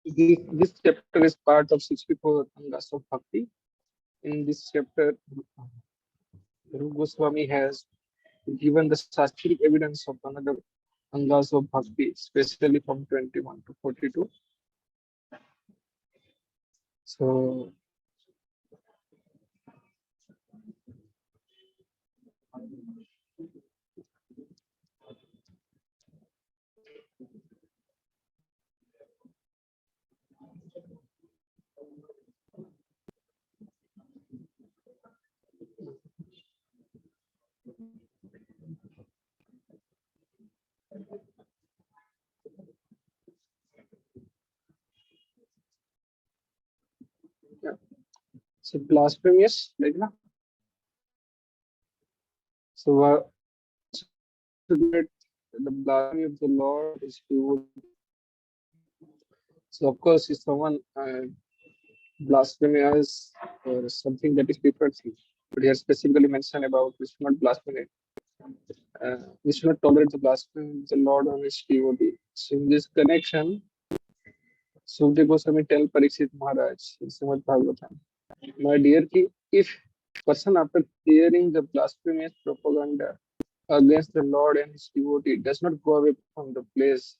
This chapter is part of 64 Angas of Bhakti. In this chapter, Rupa Goswami has given the Shastric evidence of another Angas of Bhakti, especially from 21 to 42. So, yeah. So blasphemous, like na. So the blasphemy of the Lord is evil. So of course, if someone blasphemous or something that is different, but here specifically mentioned about we should not blaspheme. We should not tolerate the blasphemy of the Lord or his devotee. So in this connection, Sukdev Goswami tell Parikshit Maharaj in Srimad Bhagavatam, my dear king, if person after hearing the blasphemous propaganda against the Lord and his devotee does not go away from the place,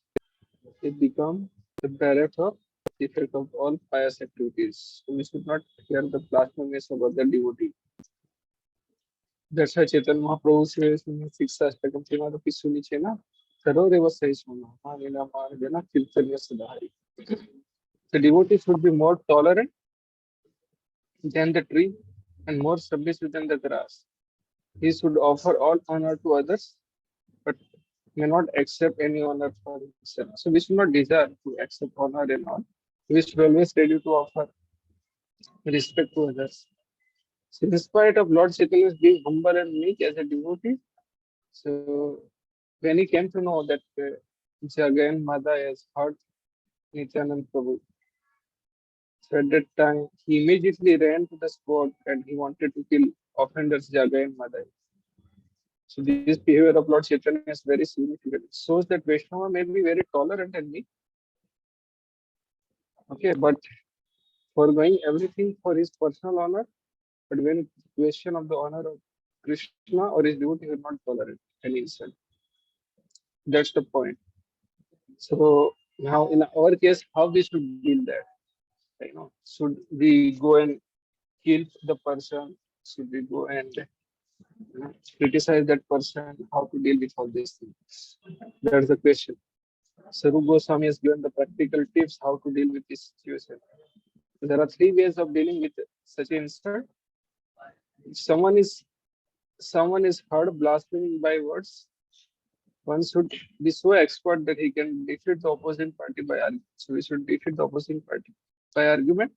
it becomes the bearer of effect of all pious activities. So we should not hear the blasphemous of other devotee. That's why Chaitanya Mahaprabhu says in 6th Ashtakam Srimadapi Sunichena, Saroreva Sahismana, Manila Margana, Kirtanya Sudhari. The devotee should be more tolerant than the tree and more submissive than the grass. He should offer all honor to others, but may not accept any honor for himself. So we should not desire to accept honor and all. We should always ready to offer respect to others. So in spite of Lord Chaitanya being humble and meek as a devotee, so when he came to know that Jaga and Mada has heard Nityanand Prabhu, so at that time he immediately ran to the spot and he wanted to kill offenders Jaga and Mada. So this behavior of Lord Chaitanya is very significant. It shows that Vaishnava may be very tolerant and meek, okay, but foregoing everything for his personal honor, but when it's question of the honor of Krishna or his devotee, he will not tolerate any insult. That's the point. So now in our case, how we should deal that? You know, should we go and kill the person? Should we go and criticize that person? How to deal with all these things? That's the question. Saru Goswami has given the practical tips how to deal with this situation. There are three ways of dealing with such an insult. If someone is heard blaspheming by words, one should be so expert that he can defeat the opposing party by argument. So we should defeat the opposing party by argument.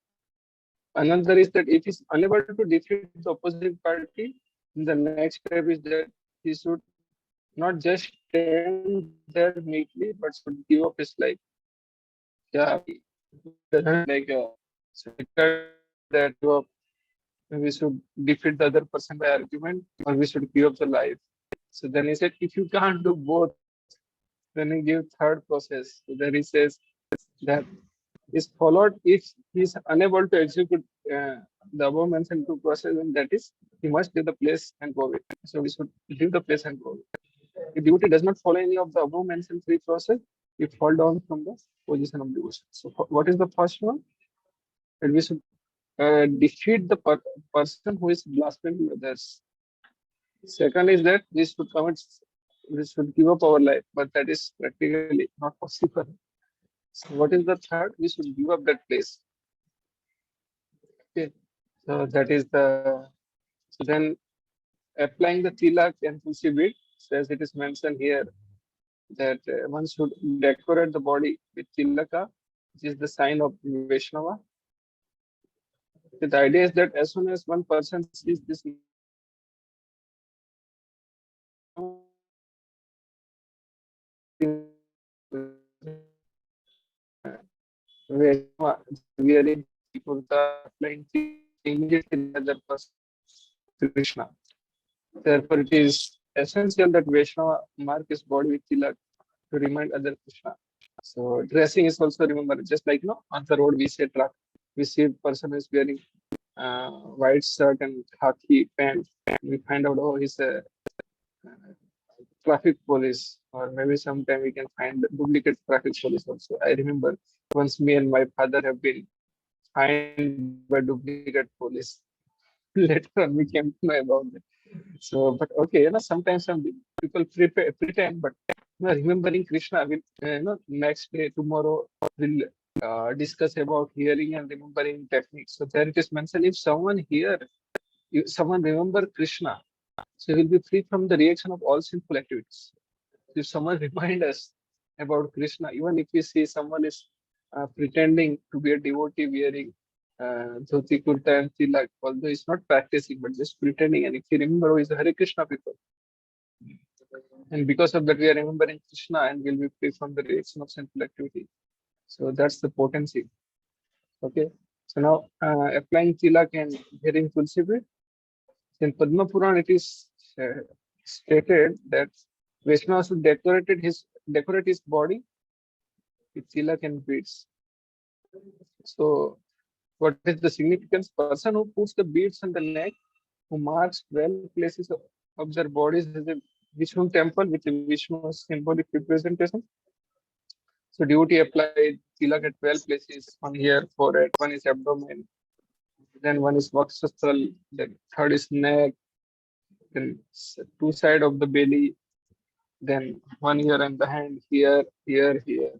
Another is that if he's unable to defeat the opposing party, the next step is that he should not just stand there meekly, but should give up his life. Yeah, doesn't like so that we should defeat the other person by argument, or we should give up the life. So then he said, if you can't do both, then he gives third process. So then he says that is followed if he is unable to execute the above mentioned two process, and that is he must leave the place and go away. So we should leave the place and go away. If devotee does not follow any of the above mentioned three process, he fall down from the position of devotion. So what is the first one? That we should defeat the person who is blaspheming others. Second is that we should give up our life, but that is practically not possible. So what is the third? We should give up that place. Okay. So that is the so then applying the tilak and tulsi bead, so as it is mentioned here, that one should decorate the body with tilaka, which is the sign of Vaishnava. The idea is that as soon as one person sees this Vaishnava wearing kurta, applying immediately the other person Krishna. Therefore, it is essential that Vaishnava mark his body with tilak to remind other Krishna. So dressing is also remember, just like on the road we say truck, we see person is wearing white shirt and khaki pant. We find out, oh, he's a traffic police, or maybe sometime we can find duplicate traffic police also. I remember once me and my father have been fined by duplicate police. Later on, we came to know about it. So, but okay, sometimes some people pretend, but remembering Krishna will, next day, tomorrow, will discuss about hearing and remembering techniques. So there it is mentioned, if someone here, if someone remember Krishna, so he will be free from the reaction of all sinful activities. If someone remind us about Krishna, even if we see someone is pretending to be a devotee wearing dhoti kurta and tilak, although he's not practicing but just pretending, and if you remember, he's a Hare Krishna people, and because of that we are remembering Krishna and will be free from the reaction of sinful activity. So that's the potency. Okay. So now applying tilak and hearing Tulsi Bit. In Padma Puran, it is stated that Vaishnava should decorate his body with tilak and beads. So, what is the significance? Person who puts the beads on the neck, who marks 12 places of their bodies as a Vishnu temple with a Vishnu symbolic representation. So, devotee applied tilak at 12 places, one here, forehead, one is abdomen, then one is Vakshasthal, then third is neck, then two side of the belly, then one here and the hand here, here, here.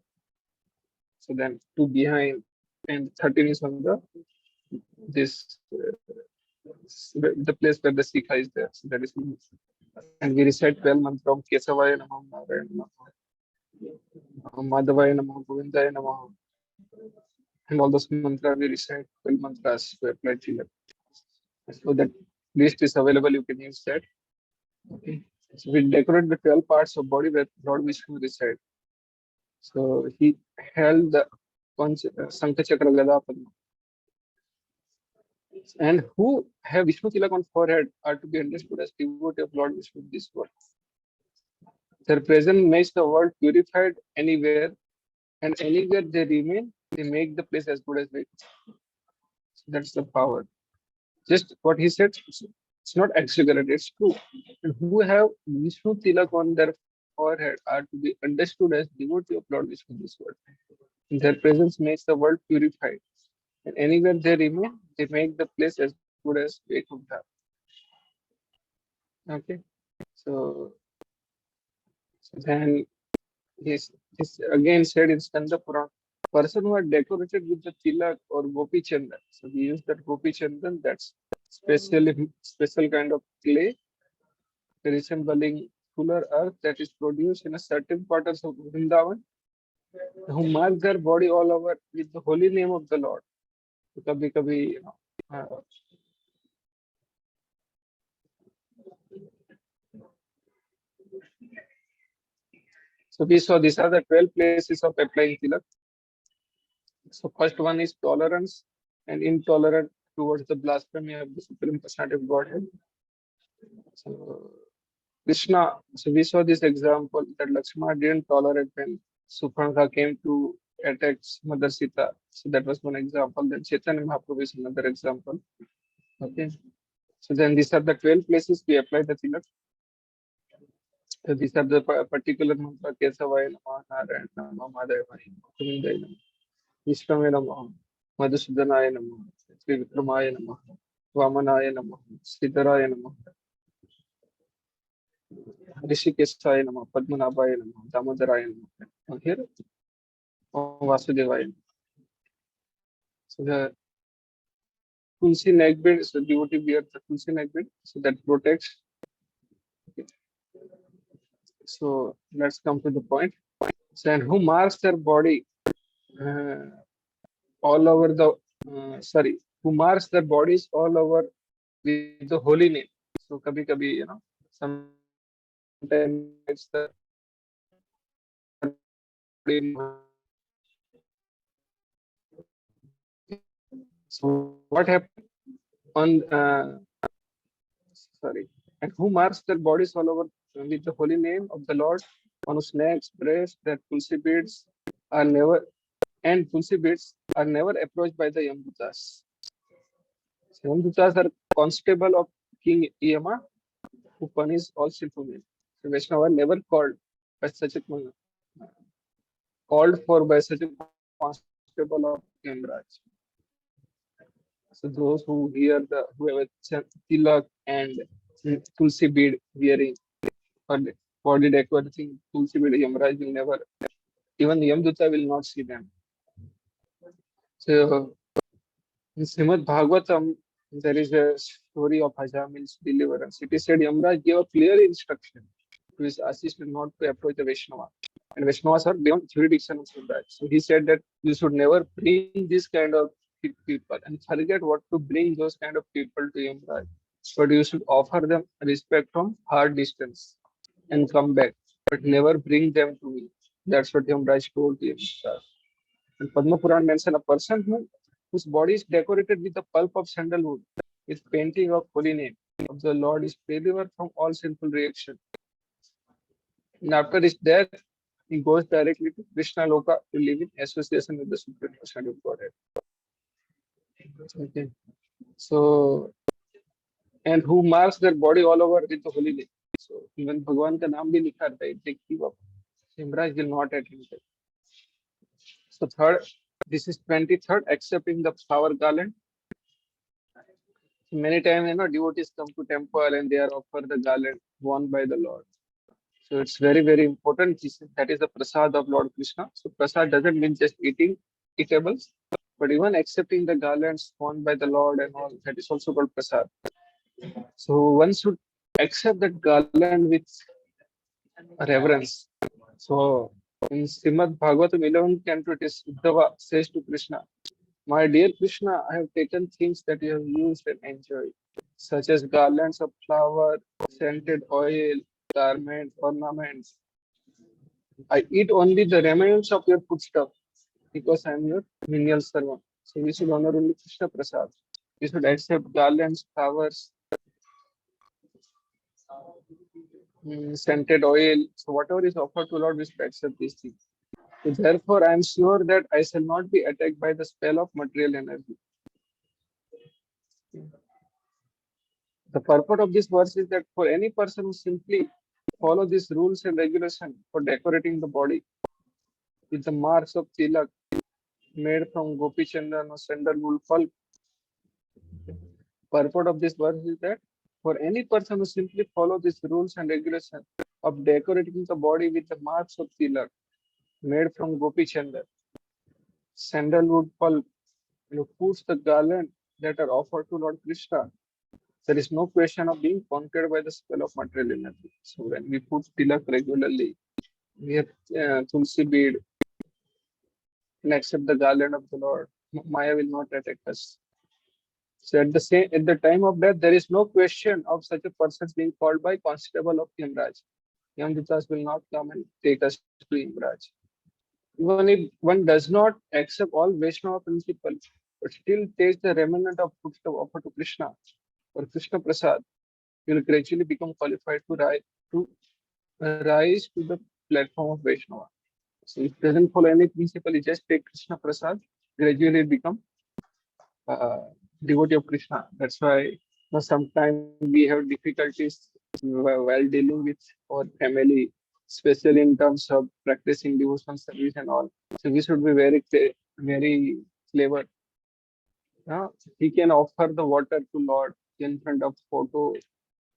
So then two behind, and 13 is on the this the place where the Sikha is there. So that is, and we recite 12 mantras: Kesavaya Namah, Narayana Namah, Madhavaya Namah, Govindaya Namah, and all those mantras we recite 12 mantras to apply tilak. So that list is available. You can use that. Okay. So we decorate the 12 parts of body where Lord Vishnu resides. So he held the Sankha Chakra Gada Padma. And who have Vishnu Tilak on forehead are to be understood as devotee of Lord Vishnu in this world. Their presence makes the world purified anywhere, and anywhere they remain, they make the place as good as they. So that's the power. Just what he said, it's not exaggerated, it's true. And who have Vishnu Tilak on their forehead are to be understood as devotee of Lord Vishnu in this world. Their presence makes the world purified. And anywhere they remain, they make the place as good as Vaikuntha. Okay. So, so then this again said in Skanda Puran, person who are decorated with the tilak or gopi chandan. So we use that gopi chandan, that's special kind of clay resembling fuller earth that is produced in a certain quarters of Vrindavan, who mark their body all over with the holy name of the Lord. So kabhi, so we saw these are the 12 places of applying tilak. So first one is tolerance and intolerant towards the blasphemy of the Supreme Personality of Godhead. So Krishna, so we saw this example that Lakshmana didn't tolerate when Supranka came to attack Mother Sita. So that was one example. Then Chaitanya Mahaprabhu is another example. Okay. So then these are the 12 places we apply the tilak. So these are the particular mantra Kesavaya Namah, Narayana Namah, Madhavaya Namah, Govindaya Namah, Vishnave Namah, Madhusudanaya Namah, Trivikramaya Namah, Vamanaya Namah, Siddharaya Namah, Rishikeshaya Namah, Padmanabhaya Namah, Damodaraya Namah. And here, Vasudevaya. So the Tulsi neckband, so devotee wear the Tulsi neckband, so that protects. Okay. So let's come to the point. So, and who marks their body uh, all over the, who marks their bodies all over with the holy name. So kabhi, sometimes it's the so what happened on sorry, and who marks their bodies all over with the holy name of the Lord? on snakes, breast, that tulsi beads are never and tulsi beads are never approached by the Yamdutas. Yamdutas are constable of King Yama who punish all sinful men. So Vaishnava never by such a called for by such a constable of Yamraj. So those who hear the who have a tilak and tulsi bead wearing or body decorating tulsi bead, Yamraj will never, even Yamduta will not see them. So in Srimad Bhagavatam, there is a story of Hajamil's deliverance. It is said Yamraj gave a clear instruction to his assistant not to approach the Vaishnava. And Vaishnavas are beyond jurisdiction of Yamraj. So he said that you should never bring this kind of people and forget what to bring those kind of people to Yamraj. But you should offer them respect from hard distance and come back, but never bring them to me. That's what Yamraj told him. And Padma Puran mentions a person whose body is decorated with the pulp of sandalwood, with painting of holy name of the Lord is delivered from all sinful reaction. And after his death, he goes directly to Krishna Loka to live in association with the Supreme Personality of Godhead. Okay. So, and who marks their body all over with the holy name. So, even Bhagwan ka naam bhi likha रहता है, they keep up. Simraj will not attend it. So, third, this is 23rd, accepting the flower garland. Many times, devotees come to temple and they are offered the garland worn by the Lord. So it's very, very important. That is the prasad of Lord Krishna. So prasad doesn't mean just eating eatables, but even accepting the garlands worn by the Lord and all, that is also called prasad. So one should accept that garland with reverence. So in Srimad Bhagavatam 11th canto, it is Uddhava says to Krishna, my dear Krishna, I have taken things that you have used and enjoyed, such as garlands of flower, scented oil, garments, ornaments. I eat only the remnants of your foodstuff because I am your menial servant. So we should honor only Krishna Prasad. We should accept garlands, flowers, scented oil. So whatever is offered to Lord, we should accept these things. So therefore, I am sure that I shall not be attacked by the spell of material energy. The purport of this verse is that for any person who simply follow these rules and regulations for decorating the body with the marks of tilak made from gopi chandan or sandalwood pulp, purport of this verse is that for any person who simply follow these rules and regulations of decorating the body with the marks of tilak made from gopi chandan, sandalwood pulp, puts the garland that are offered to Lord Krishna, there is no question of being conquered by the spell of material energy. So when we put tilak regularly, we have tulsi bead and accept the garland of the Lord. Maya will not attack us. So at the time of death, there is no question of such a person being called by constable of Yamraj. Yamdutas will not come and take us to Yamraj. Even if one does not accept all Vaishnava principles, but still takes the remnant of foodstuff offered to Krishna or Krishna Prasad, he will gradually become qualified to rise to the platform of Vaishnava. So if doesn't follow any principle, he just take Krishna Prasad, gradually become uh, devotee of Krishna. That's why sometimes we have difficulties while dealing with our family, especially in terms of practicing devotional service and all. So we should be very clever. He can offer the water to Lord in front of photo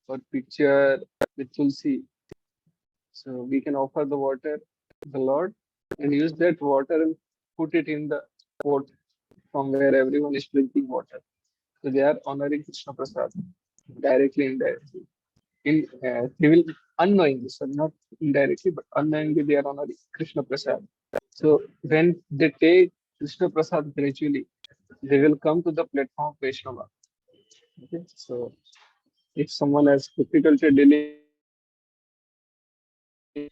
or picture with tulsi. So we can offer the water to the Lord and use that water and put it in the pot from where everyone is drinking water. So they are honoring Krishna Prasad directly, indirectly. They will unknowingly, so not indirectly, but unknowingly they are honoring Krishna Prasad. So when they take Krishna Prasad gradually, they will come to the platform of Vaishnava. Okay? So if someone has difficulty dealing with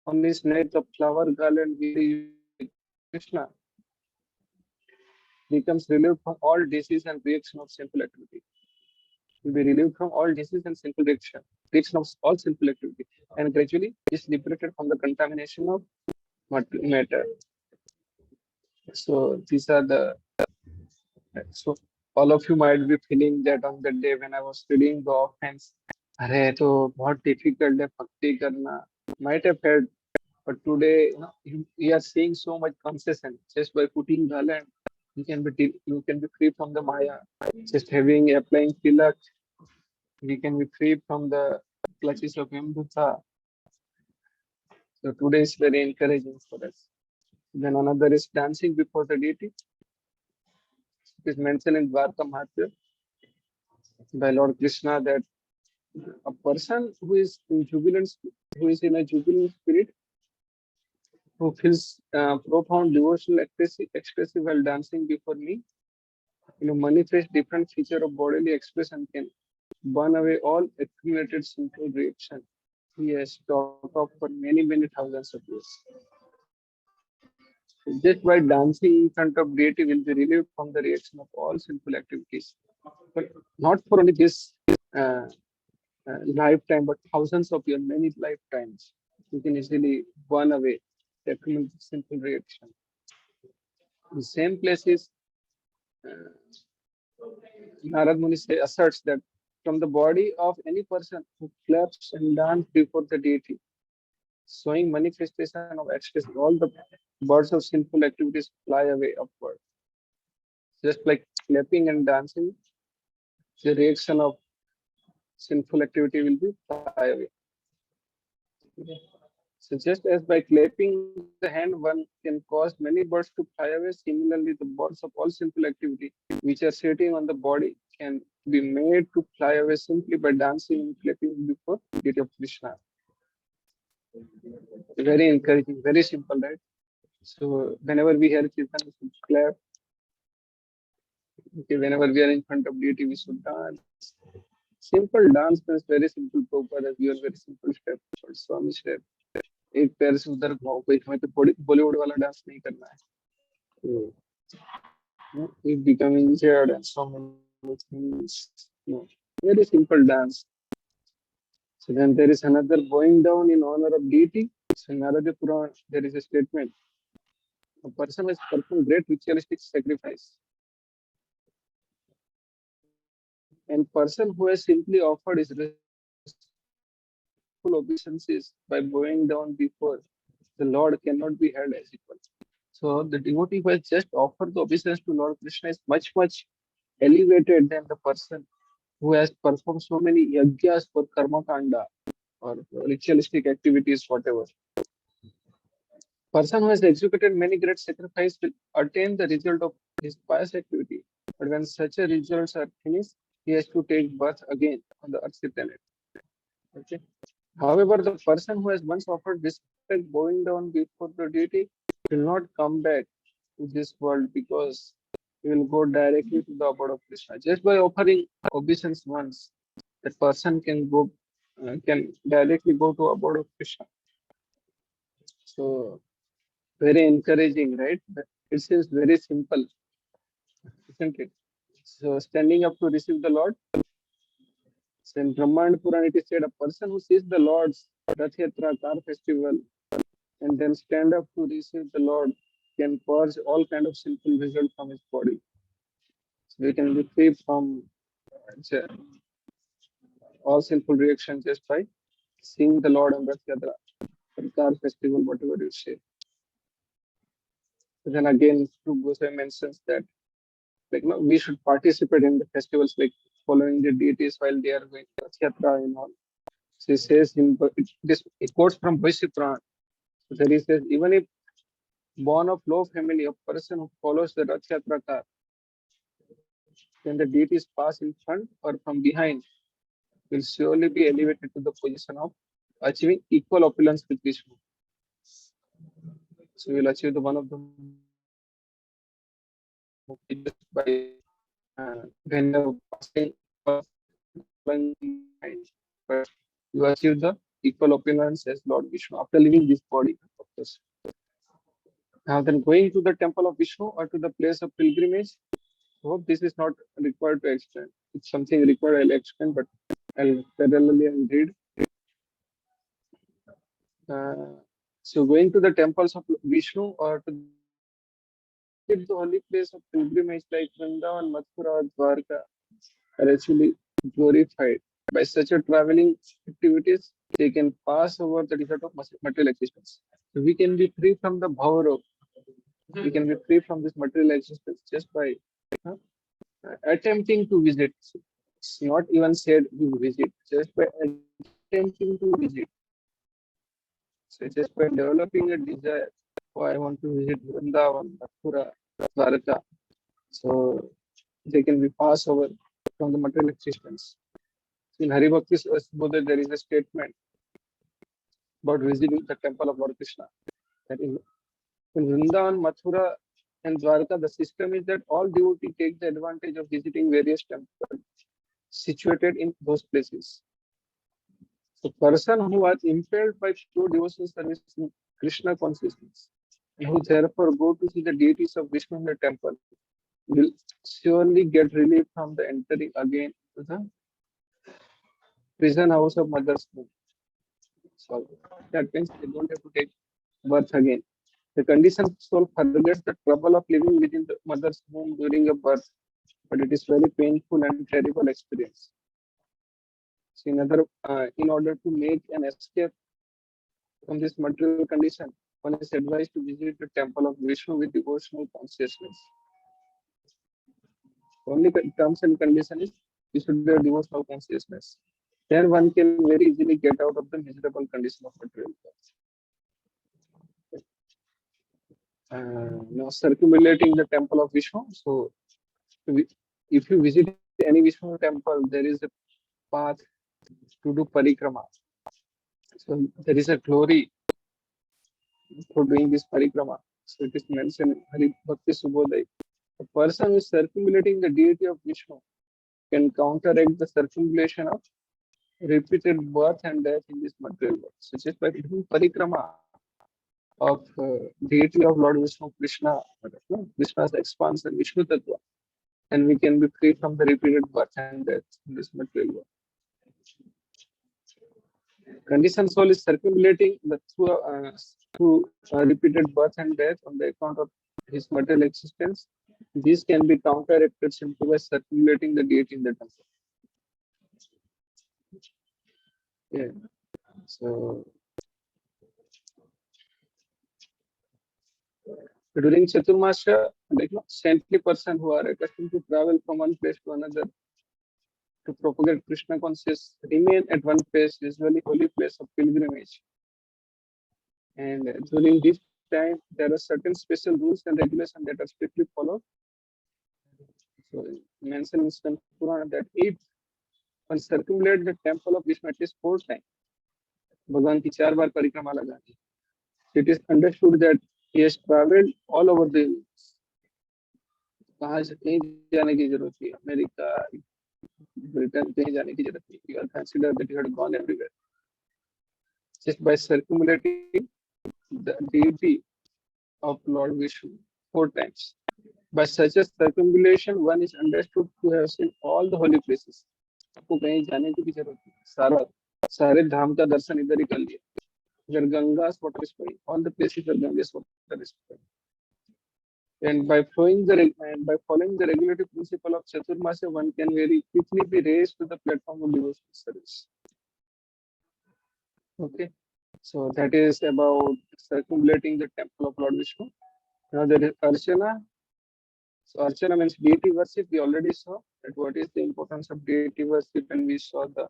on his neck the flower garland we use Krishna. becomes relieved from all disease and reaction of sinful activity. Will be relieved from all disease and sinful reaction of all sinful activity, and gradually is liberated from the contamination of matter. So these are the so all of you might be feeling that on the day when I was reading the offense, अरे तो बहुत difficult है भक्ति करना. Might have heard, but today you are seeing so much concession just by putting the land. You can be free from the Maya. Just having applying tilak, we can be free from the clutches of Yamdutta. So today is very encouraging for us. Then another is dancing before the deity. It is mentioned in Dwarka Mahatmya by Lord Krishna that a person who is in a jubilant spirit, who feels profound devotional ecstasy while dancing before me, manifest different feature of bodily expression can burn away all accumulated sinful reaction. He has talked of for many thousands of years. Just by dancing in front of deity will be relieved from the reaction of all sinful activities. But not for only this uh, lifetime, but thousands of years, many lifetimes. You can easily burn away the accumulated sinful reaction. The same place is Narad Muni asserts that from the body of any person who claps and dances before the deity, showing manifestation of ecstasy, all the birds of sinful activities fly away upward. Just like clapping and dancing, the reaction of sinful activity will be fly away. So just as by clapping the hand one can cause many birds to fly away, similarly the birds of all sinful activity which are sitting on the body can be made to fly away simply by dancing and clapping before deity of Krishna. Very encouraging, very simple, right? So whenever we hear Kirtan, we should clap. Okay, whenever we are in front of deity, we should dance. Simple dance means very simple. Prabhupada has given very simple step, Swami step. एक पैर से उधर घुमाओ, कोई हमें तो बॉलीवुड वाला dance नहीं करना है. It becoming injured and so many things. No. Very simple dance. So then there is another bowing down in honor of deity. So in Narada Purana, there is a statement. A person has performed great ritualistic sacrifice. And person who has simply offered his respectful obeisances by bowing down before the Lord cannot be held as equal. So the devotee who has just offered the obeisance to Lord Krishna is much elevated than the person who has performed so many yajnas for karma kanda or ritualistic activities, whatever. Person who has executed many great sacrifices will attain the result of his pious activity. But when such a results are finished, he has to take birth again on the earthly planet. Okay. However, the person who has once offered respect bowing down before the deity will not come back to this world because he will go directly to the abode of Krishna. Just by offering obeisance once, that person can directly go to abode of Krishna. So very encouraging, right? It seems very simple, isn't it? So standing up to receive the Lord. So in Brahmand Puran, it is said a person who sees the Lord's Rath Yatra car festival and then stand up to receive the Lord can purge all kind of sinful result from his body. So we can be free from uh, all sinful reactions just by seeing the Lord on Rath Yatra or car festival, whatever you say. Then again, Dhruv Goswami mentions that we should participate in the festivals, like following the deities while they are going to Yatra and all. So he says it quotes from Vaishya Puran. So there he says, even if born of low family, a person who follows the Rath Yatra car, then the deities pass in front or from behind, will surely be elevated to the position of achieving equal opulence with Vishnu. So we will achieve the one of the just by whenever passing behind. But you achieve the equal opulence as Lord Vishnu after leaving this body, of course. Now then going to the temple of Vishnu or to the place of pilgrimage, hope this is not required to explain. It's something required, I'll explain, but I'll parallelly and read. Uh, so going to the temples of Vishnu or to the holy place of pilgrimage like Vrindavan, Mathura, or Dwarka are actually glorified. By such a traveling activities, they can pass over the desert of material existence. So we can be free from the bhav. We can be free from this material existence just by uh, attempting to visit. It's not even said you visit, just by attempting to visit. So just by developing a desire, oh, I want to visit Vrindavan, Mathura, Dwarka. So they can be passed over from the material existence. In Hari Bhakti Buddha, there is a statement about visiting the temple of Lord Krishna. That in Vrindavan, Mathura, and Dwarka, the system is that all devotees take the advantage of visiting various temples situated in those places. The person who was impelled by pure devotional service in Krishna consciousness, and who therefore go to see the deities of Vishnu in the temple, will surely get relief from the entering again to the prison house of mother's womb. So that means they don't have to take birth again. The conditioned soul forgets the trouble of living within the mother's womb during a birth, but it is very painful and terrible experience. So in order to make an escape from this material condition, one is advised to visit the temple of Vishnu with devotional consciousness. Only terms and condition is you should have devotional consciousness. Then one can very easily get out of the miserable condition of material birth. Now circumambulating the temple of Vishnu. So if you visit any Vishnu temple, there is a path to do parikrama. So there is a glory for doing this parikrama. So it is mentioned in Hari Bhakti Subodhaya. A person who is circumambulating the deity of Vishnu can counteract the circumambulation of repeated birth and death in this material world. So just by doing parikrama of deity of Lord Vishnu, Krishna, Krishna's expansion, Vishnu Tattva, and we can be free from the repeated birth and death in this material world. Conditioned soul is circulating through repeated birth and death on the account of his material existence. These can be counteracted simply by circulating the deity in the temple. Yeah. So during Chaturmasya, saintly person who are accustomed to travel from one place to another to propagate Krishna consciousness remain at one place, usually holy place of pilgrimage. And during this time, there are certain special rules and regulations that are strictly followed. So mentioned in Skan Purana that if one circumambulate the temple of Vishnu at least 4 times, भगवान की 4 बार परिक्रमा लगानी, it is understood that he has traveled all over the universe. कहाँ से कहीं जाने की जरूरत नहीं, अमेरिका, ब्रिटेन कहीं जाने की जरूरत नहीं. You are considered that you had gone everywhere. Just by circumambulating the deity of Lord Vishnu 4 times. By such a circumambulation, one is understood to have seen all the holy places. आपको कहीं जाने की भी जरूरत नहीं, सारे धाम का दर्शन इधर ही कर लिया. Where Ganga's water is flowing, all the places where Ganga's water is flowing. And by following the regulative principle of Chaturmasya, one can very quickly be raised to the platform of devotional service. Okay, so that is about circumambulating the temple of Lord Vishnu. Now there is Archana. So Archana means deity worship. We already saw that what is the importance of deity worship, and we saw the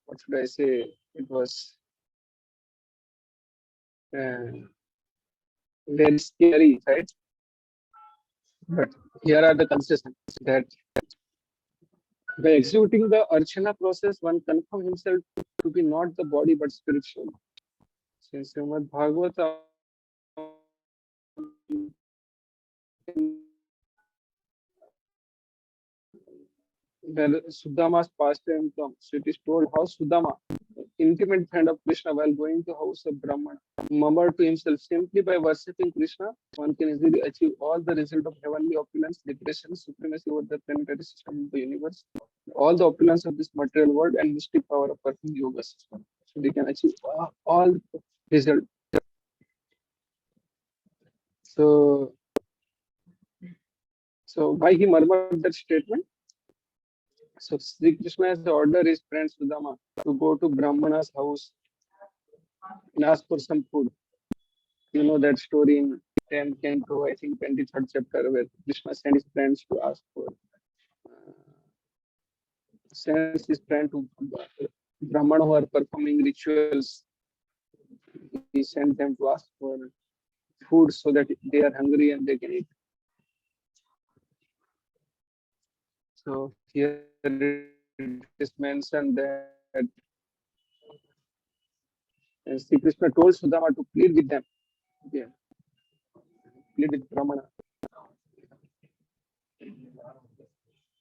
what should I say? It was very scary, right? But here are the concessions that by executing the Archana process, one confirms himself to be not the body but spiritual. Since Srimad Bhagavatam, where Sudama's pastime comes, so it is told how Sudama intimate friend of Krishna while going to house of Brahmana, murmured to himself, simply by worshipping Krishna, one can easily achieve all the result of heavenly opulence, liberation, supremacy over the planetary system of the universe, all the opulence of this material world, and mystic power of perfect yoga system. So they can achieve all result. So, so why he murmured that statement? So Sri Krishna has ordered his friend Sudama to go to Brahmana's house and ask for some food. You know that story in 10th canto, I think 23rd chapter, where Krishna sent his friends to ask for, sends his friend to Brahmana who are performing rituals. He sent them to ask for food so that they are hungry and they can eat. So here it is mentioned that Sri Krishna told Sudama to plead with them, yeah, plead with Brahmana,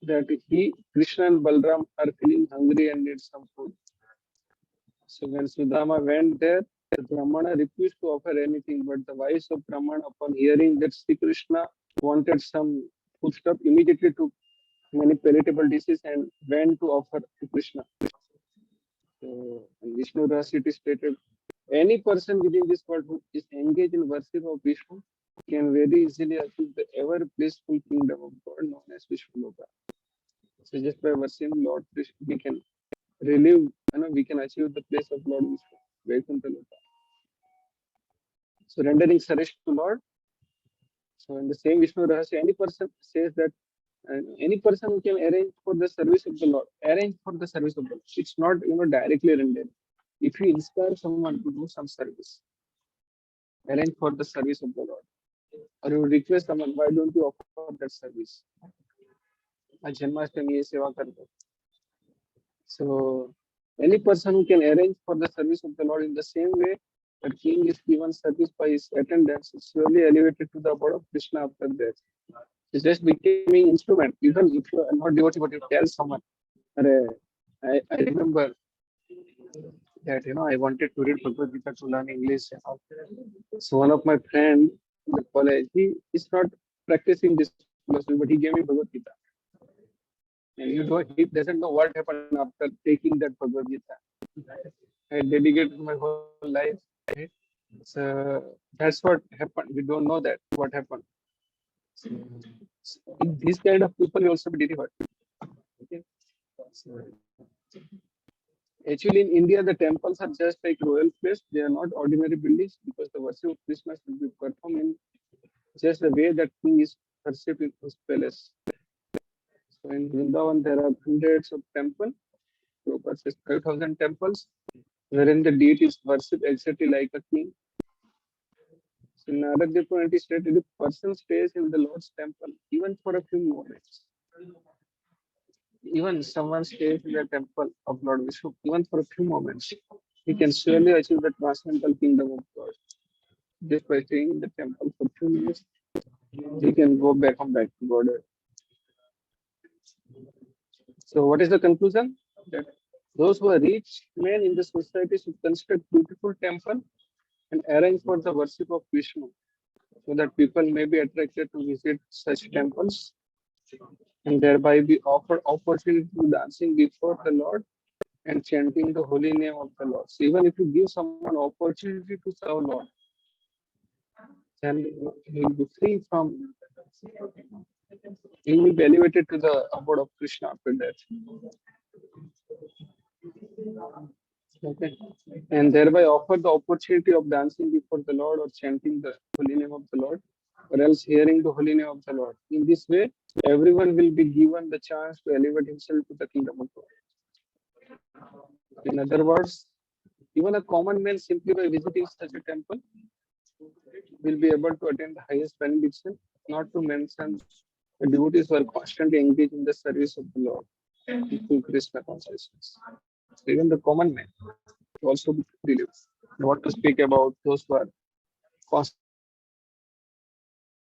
that he, Krishna and Balram are feeling hungry and need some food. So when Sudama went there, the Brahmana refused to offer anything, but the wives of Brahmana, upon hearing that Sri Krishna wanted some foodstuff, immediately took many palatable dishes and went to offer to Krishna. So in Vishnu Rasa it is stated, any person within this world who is engaged in worship of Vishnu can very easily achieve the ever blissful kingdom of God known as Vishnu Loka. So just by worshiping Lord Krishna, we can relive, we can achieve the place of Lord Vishnu, Vaikuntha Loka. So rendering service to Lord. So in the same Vishnu Rahasya, any person says that any person who can arrange for the service of the Lord, arrange for the service of the Lord. It's not directly rendered. If you inspire someone to do some service, arrange for the service of the Lord. Or you request someone, why don't you offer that service? आज जन्माष्टमी ये सेवा कर दो. So any person who can arrange for the service of the Lord in the same way that king is given service by his attendants is surely elevated to the abode of Krishna after that. It's just becoming instrument. Even if you are not devotee, but you tell someone, I remember that I wanted to read Bhagavad Gita to learn English. So one of my friend in the college, he is not practicing this philosophy, but he gave me Bhagavad Gita. And he doesn't know what happened after taking that Bhagavad Gita. I dedicated my whole life. Right? So that's what happened. We don't know that what happened. So, these kind of people will also be delivered. Okay. So, actually, in India, the temples are just like royal place. They are not ordinary buildings because the worship of Krishna should be performed in just the way that king is worshipped in his palace. So in Vrindavan, there are hundreds of temples. Prabhupada says 5,000 temples, wherein the deity is worshipped exactly like a king. So in Aradhyapur, it is stated if a person stays in the Lord's temple, even for a few moments, even someone stays in the temple of Lord Vishnu, even for a few moments, he can surely achieve the transcendental kingdom of God. Just by staying in the temple for 2 minutes, he can go back to God. So what is the conclusion? That those who are rich men in the society should construct beautiful temple and arrange for the worship of Vishnu, so that people may be attracted to visit such temples and thereby be offered opportunity to dancing before the Lord and chanting the holy name of the Lord. So even if you give someone opportunity to serve Lord, then he will be free from, he will be elevated to the abode of Krishna after that. Okay. And thereby offer the opportunity of dancing before the Lord or chanting the holy name of the Lord, or else hearing the holy name of the Lord. In this way, everyone will be given the chance to elevate himself to the kingdom of God. In other words, even a common man simply by visiting such a temple will be able to attain the highest benediction, not to mention the devotees who are constantly engaged in the service of the Lord through Krishna consciousness. So even the common man also believe. What to speak about those who are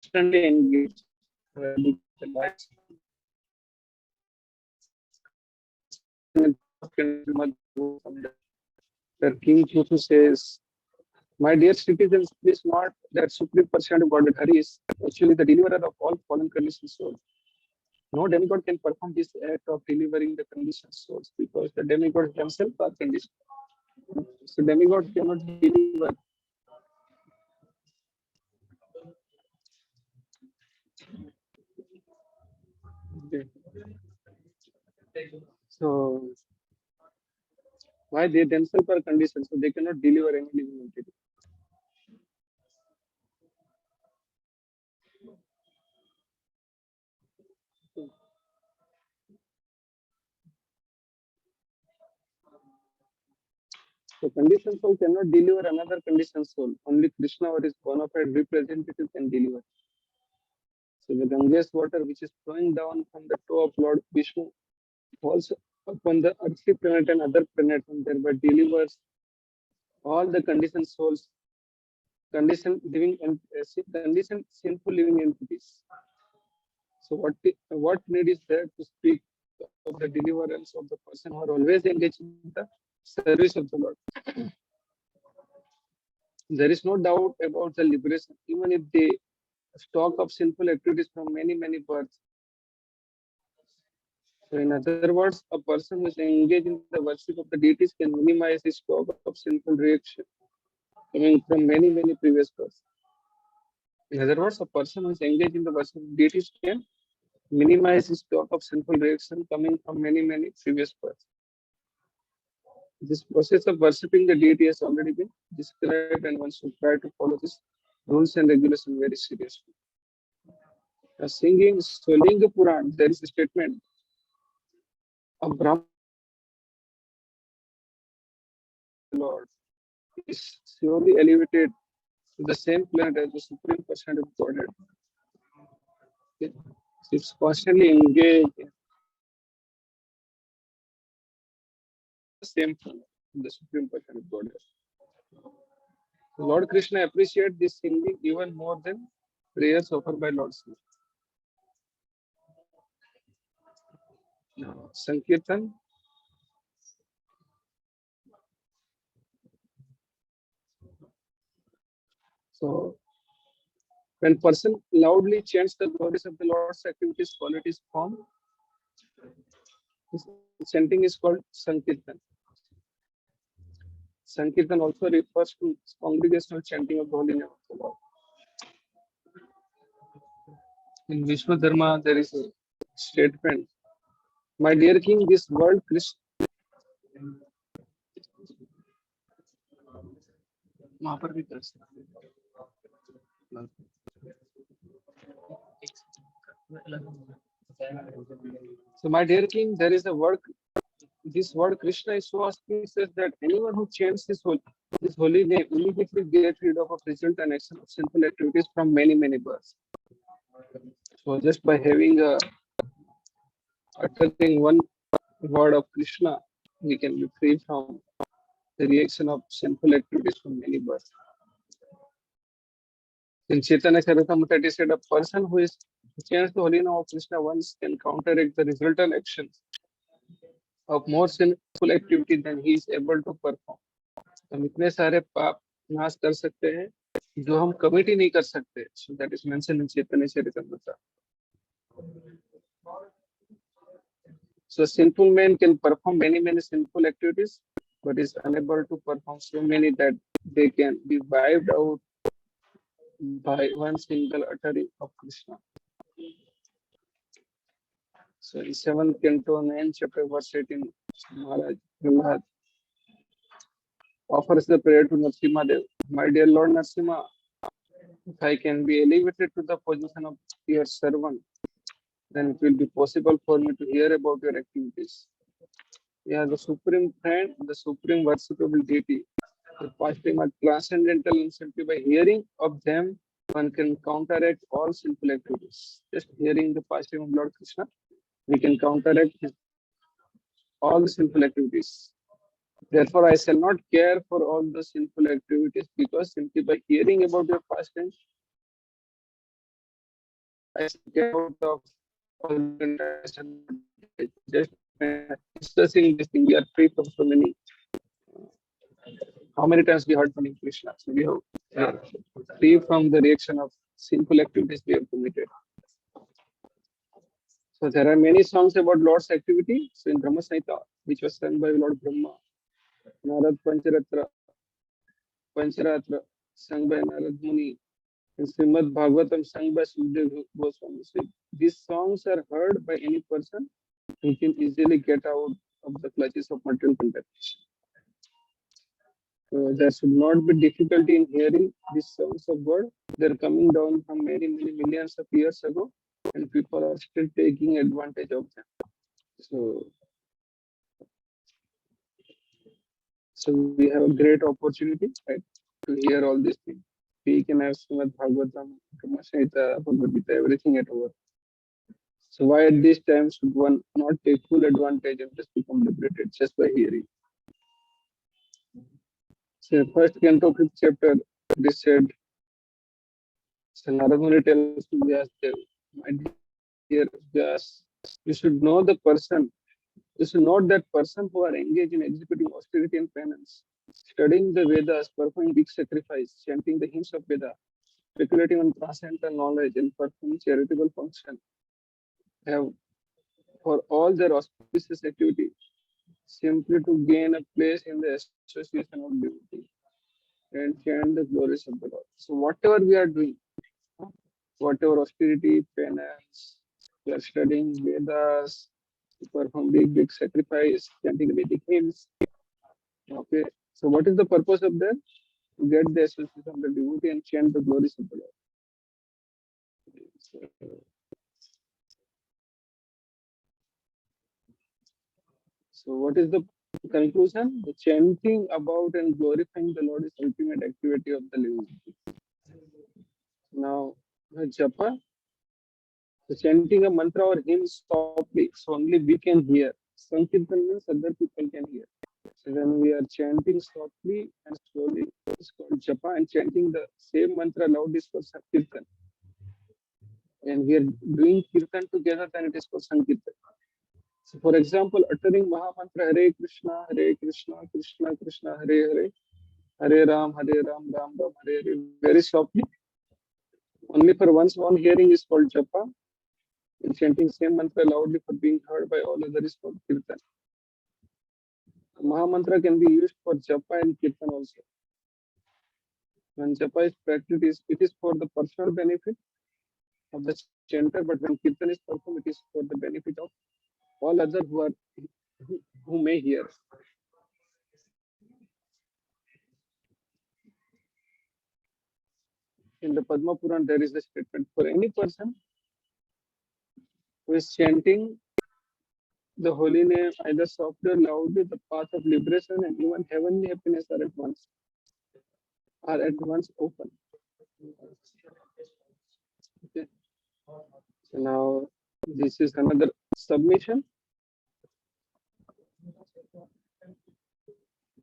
constantly engaged with the lives. The King Tutu says, my dear citizens, please note that Supreme Personality of Godhead Hari is actually the deliverer of all fallen conditioned souls. No demigod can perform this act of delivering the conditioned souls because the demigods themselves are conditioned. So demigod cannot deliver. Okay. So why they themselves are conditioned, so they cannot deliver any living entity. So conditioned soul cannot deliver another conditioned soul. Only Krishna or his bona fide representative can deliver. So the Ganges water which is flowing down from the toe of Lord Vishnu falls upon the earthly planet and other planets and thereby delivers all the conditioned souls, conditioned living and conditioned sinful living entities. So what need is there to speak of the deliverance of the person who are always engaged in the service of the Lord? There is no doubt about the liberation, even if they stock of sinful activities from many births. So, in other words, a person who is engaged in the worship of the deities can minimize his stock of sinful reaction coming from many previous births. In other words, a person who is engaged in the worship of deities can minimize his stock of sinful reaction coming from many previous births. This process of worshipping the deity has already been described, and one should try to follow these rules and regulations very seriously. Singing Swalinga Puran, there is a statement of Brahman Lord is surely elevated to the same planet as the Supreme Person of Godhead. It's constantly engaged in the same planet, the Supreme Person of Godhead. Lord Krishna appreciates this singing even more than prayers offered by Lord Shiva. Sankirtan. So when person loudly chants the glories of the Lord's activities, qualities, form, this chanting is called Sankirtan. Sankirtan also refers to congregational chanting of the holy name of the Lord. In Vishwa Dharma, there is a statement, my dear king, this world Krishna. वहां पर भी कर सकते हैं. So, my dear king, there is a word. This word Krishna is so auspicious that anyone who chants this holy name immediately get rid of result and action of sinful activities from many births. So, just by having uttering one word of Krishna, we can be free from the reaction of sinful activities from many births. In Chaitanya Charitamrita, it is said a person who is chants the holy name of Krishna once can counteract the resultant actions of more sinful activity than he is able to perform. हम इतने सारे पाप नाश कर सकते हैं जो हम कमिट ही नहीं कर सकते. So that is mentioned in Chaitanya Charitamrita. So a sinful man can perform many sinful activities, but is unable to perform so many that they can be wiped out by one single uttering of Krishna. So in 7th canto, 9th chapter, verse 18, Maharaj Prahlad offers the prayer to Narasimha Dev. My dear Lord Narasimha, if I can be elevated to the position of your servant, then it will be possible for me to hear about your activities. Yeah, the supreme friend, the supreme worshipable deity, the pastime are transcendental and simply by hearing of them, one can counteract all sinful activities. Just hearing the pastime of Lord Krishna, we can counteract all the sinful activities. Therefore, I shall not care for all the sinful activities because simply by hearing about your pastime, I shall get out of all just discussing this thing. We are free from so many How many times we heard from Krishna? So we have uh, free from the reaction of sinful activities we have committed. So there are many songs about Lord's activity. So in Brahma Samhita, which was sung by Lord Brahma, Narad Pancharatra, sung by Narad Muni, and Srimad Bhagavatam, sung by Sukdev Goswami. So these songs are heard by any person who can easily get out of the clutches of material contamination. There should not be difficulty in hearing these songs of God. They're coming down from many, many millions of years ago, and people are still taking advantage of them. So, so we have a great opportunity, right, to hear all these things. We can have Srimad Bhagavatam, Brahma Samhita, Bhagavad Gita, everything at our. So why at this time should one not take full advantage and just become liberated just by hearing? So first canto, fifth chapter, this said, so Narad Muni tells to Vyasdev, my dear Vyas, you should know the person. You should know that person who are engaged in executing austerity and penance, studying the Vedas, performing big sacrifice, chanting the hymns of Veda, speculating on transcendental knowledge, and performing charitable function, have for all their auspicious activity simply to gain a place in the association of devotee and chant the glories of the Lord. So whatever we are doing, whatever austerity, penance, we are studying Vedas, perform big sacrifice, chanting Vedic hymns. Okay, so what is the purpose of that? To get the association of the devotee and chant the glories of the Lord. So, so what is the conclusion? The chanting about and glorifying the Lord is ultimate activity of the living. Now, japa, so chanting a mantra or hymn softly, so only we can hear. Sankirtan means other people can hear. So when we are chanting softly and slowly, it's called japa, and chanting the same mantra loud is called sankirtan. And we are doing kirtan together, then it is called sankirtan. So for example, uttering Mahamantra Hare Krishna, Krishna Krishna, Hare, Hare Ram, Ram Ram, Hare Hare, very softly. Only for one's own hearing is called japa, and chanting same mantra loudly for being heard by all others is called kirtan. Mahamantra can be used for japa and kirtan also. When japa is practiced, it is for the personal benefit of the chanter, but when kirtan is performed, it is for the benefit of all others who may hear. In the Padma Puran, there is a statement for any person who is chanting the holy name either softly or loudly, the path of liberation and even heavenly happiness are at once open. Okay. So now this is another submission.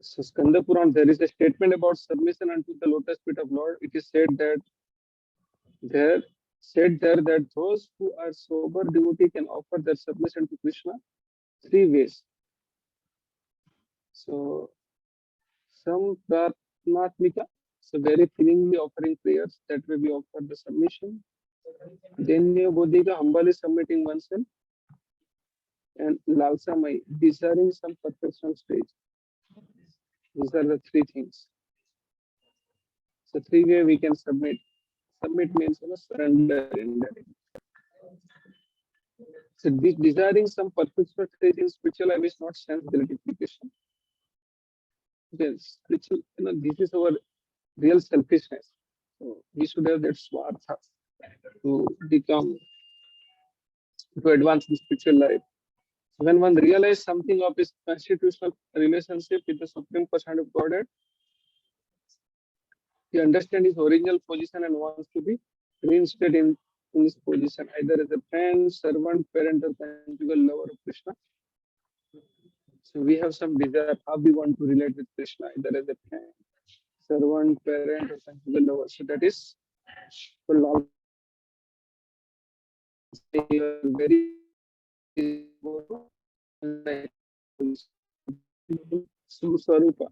So Skanda Puran, there is a statement about submission unto the lotus feet of Lord. It is there said there that those who are sober devotee can offer their submission to Krishna three ways. So some pratmatmika, so very feelingly offering prayers. That way we offer the submission. Denya bodhika, humbly submitting oneself, and lalsamai, desiring some perfection stage. These are the three things. So three way we can submit. Submit means surrender indirectly. So this desiring some perfection stage in spiritual life is not sense gratification. Yes, spiritual, this is our real selfishness. So we should have that swartha to become to advance in spiritual life. When one realizes something of his constitutional relationship with the Supreme Person of Godhead, he understands his original position and wants to be reinstated in his position, either as a friend, servant, parent, or conjugal lover of Krishna. So we have some desire how we want to relate with Krishna, either as a friend, servant, parent, or conjugal lover. So that is for long. Very Swarupa.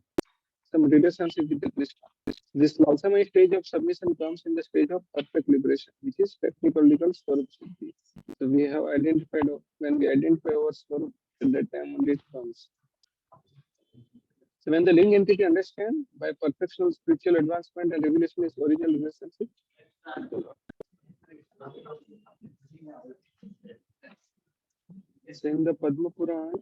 some relationship with the Krishna. This Lalsamaya stage of submission comes in the stage of perfect liberation, which is technically called Swarup Siddhi. So we have identified, when we identify our Swarup, at that time only it comes. So when the living entity understands by perfectional spiritual advancement and revelation is original relationship. So in the Padma Purana,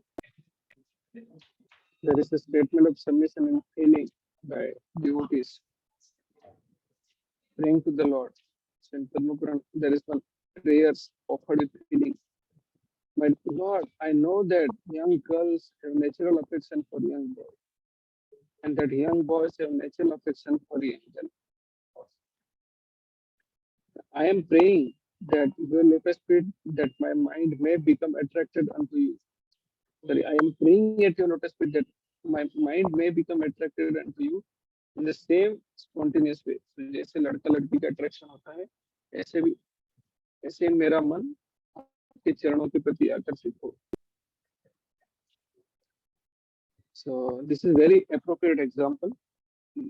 there is a statement of submission and feeling by devotees praying to the Lord. So in Padma Purana, there is one prayers offered with feeling. My Lord, I know that young girls have natural affection for young boys, and that young boys have natural affection for young girls. I am praying that your lotus feet, that my mind may become attracted unto you. Sorry, I am praying at your lotus feet that my mind may become attracted unto you in the same spontaneous way. So जैसे लड़का लड़की का attraction होता है, ऐसे भी ऐसे मेरा मन आपके चरणों के प्रति आकर्षित हो. So this is very appropriate example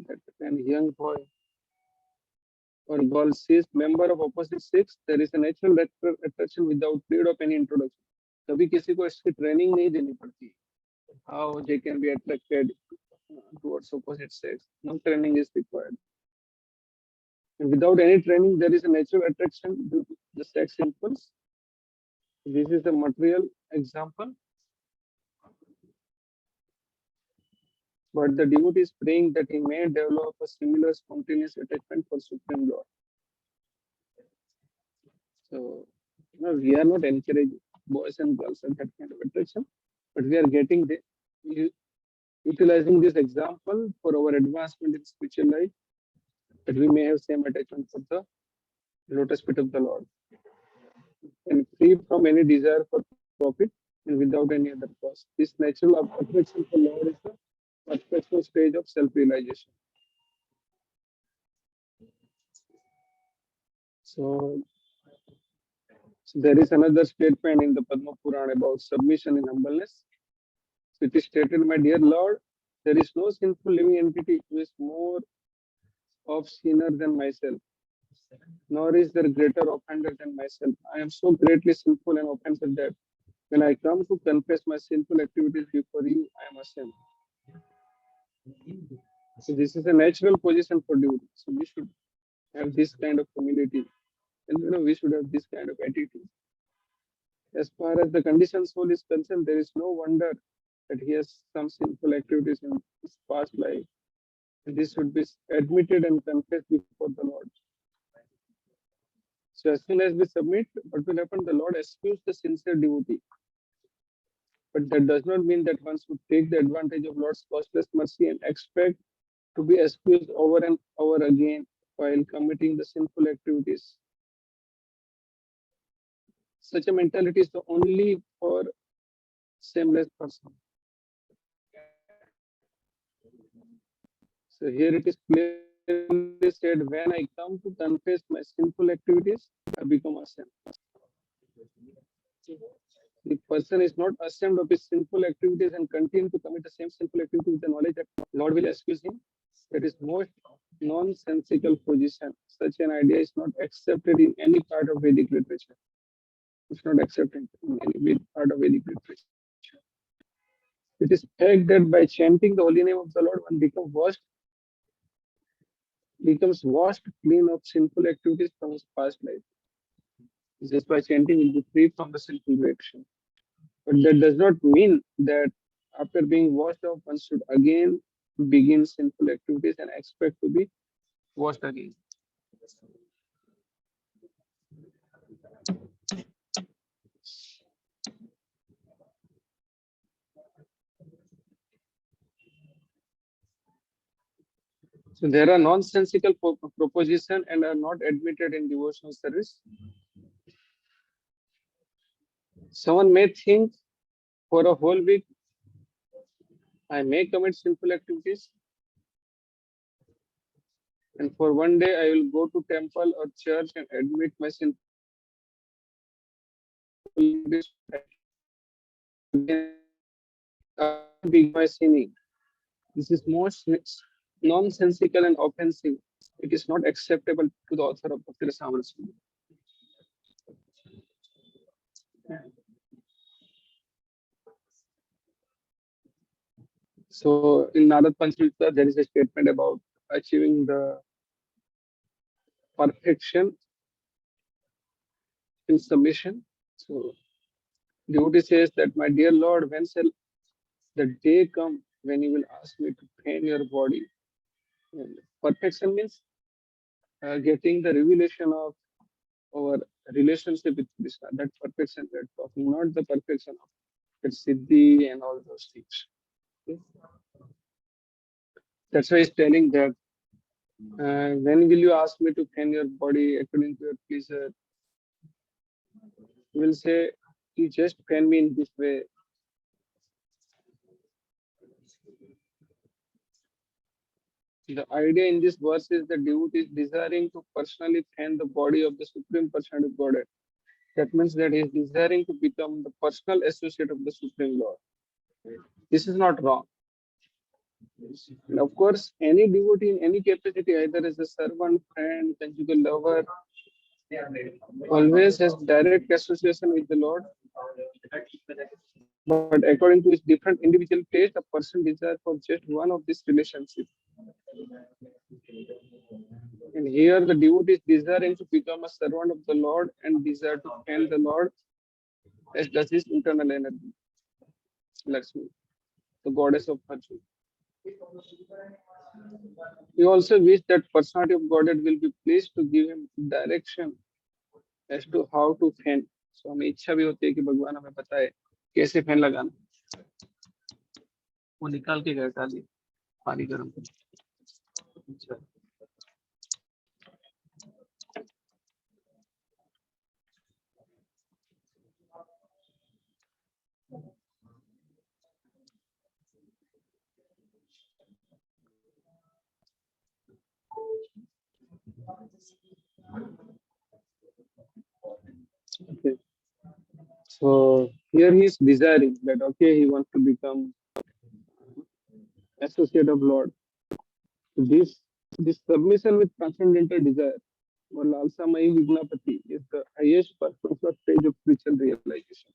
that when young boy or girl sees member of opposite sex, there is a natural attraction without need of any introduction. कभी किसी को इसकी ट्रेनिंग नहीं देनी पड़ती. How they can be attracted towards opposite sex. No training is required. And without any training, there is a natural attraction due to the sex impulse. This is a material example. But the devotee is praying that he may develop a similar spontaneous attachment for Supreme Lord. So, we are not encouraging boys and girls at that kind of attraction, but we are getting utilizing this example for our advancement in spiritual life, that we may have same attachment for the lotus feet of the Lord, and free from any desire for profit and without any other cause. This natural attraction for Lord is the perfectional stage of self-realization. So there is another statement in the Padma Purana about submission and humbleness. So it is stated, my dear Lord, there is no sinful living entity who is more of sinner than myself, nor is there greater offender than myself. I am so greatly sinful and offended that when I come to confess my sinful activities before you, I am ashamed. So this is a natural position for devotee. So we should have this kind of humility, and we should have this kind of attitude. As far as the conditioned soul is concerned, there is no wonder that he has some sinful activities in his past life. And this should be admitted and confessed before the Lord. So as soon as we submit, what will happen? The Lord excuse the sincere devotee. But that does not mean that one should take the advantage of Lord's costless mercy and expect to be excused over and over again while committing the sinful activities. Such a mentality is only for shameless person. So here it is clearly said, when I come to confess my sinful activities, I become ashamed. The person is not ashamed of his sinful activities and continue to commit the same sinful activity with the knowledge that Lord will excuse him. That is most nonsensical position. Such an idea is not accepted in any part of Vedic literature. It's not accepted in any part of Vedic literature. It is fact that by chanting the holy name of the Lord, one becomes washed clean of sinful activities from his past life. Just by chanting, will be free from the sinful action. But that does not mean that after being washed off, one should again begin sinful activities and expect to be washed again. So there are nonsensical propositions and are not admitted in devotional service. Someone may think for a whole week, I may commit sinful activities, and for one day I will go to temple or church and admit my sinful activities. Begin my sinning. This is most nonsensical and offensive. It is not acceptable to the author of Bhakti Rasamrita. So in Narad Panchamrita, there is a statement about achieving the perfection in submission. So devotee says that, my dear Lord, when shall the day come when you will ask me to pain your body? And perfection means getting the revelation of our relationship with Krishna. That perfection we are talking, not the perfection of that siddhi and all those things. Okay? That's why he's telling that when will you ask me to pain your body according to your pleasure? He will say, you just pain me in this way. The idea in this verse is the devotee is desiring to personally pain the body of the Supreme Person of Godhead. That means that he is desiring to become the personal associate of the Supreme Lord. This is not wrong. And of course, any devotee in any capacity, either as a servant, friend, conjugal lover, always has direct association with the Lord. But according to his different individual taste, a person desires for just one of these relationships. And here the devotee is desiring to become a servant of the Lord and desire to pain the Lord as does his internal energy, Lakshmi, the goddess of virtue. He also wished that personality of Godhead will be pleased to give him direction as to how to fan. So हमें इच्छा भी होती है कि भगवान हमें बताए कैसे फैन लगाना. वो निकाल के गया डालिए पानी गर्म कर. अच्छा. Okay. So here he is desiring that okay, he wants to become associate of Lord. This submission with transcendental desire or Lalsamai Vignapati is the highest personal stage of spiritual realization.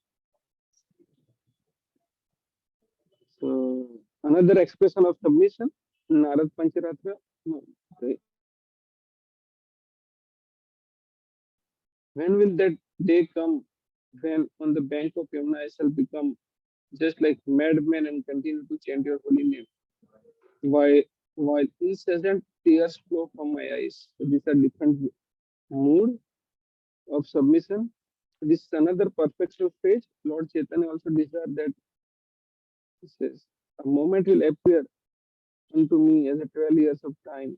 So another expression of submission, Narad Pancharatra. Okay. When will that day come when on the bank of Yamuna I shall become just like madman and continue to chant your holy name? While while incessant tears flow from my eyes. So these are different mood of submission. This is another perfection stage. Lord Chaitanya also desired that he says, a moment will appear unto me as a 12 years of time.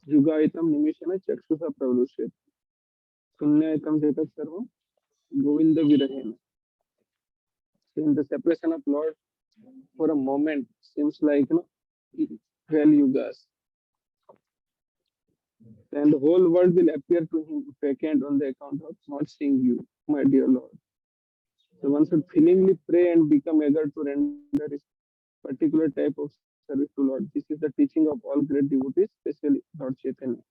Yugaitam nimishana chakshusa pravrushit. Sunyaitam zetat sarvam govinda virahena. So in the separation of Lord, for a moment, seems like 12 yugas. And the whole world will appear to him vacant on the account of not seeing you, my dear Lord. So one should feelingly pray and become eager to render his particular type of service to Lord. This is the teaching of all great devotees, especially Lord Chaitanya.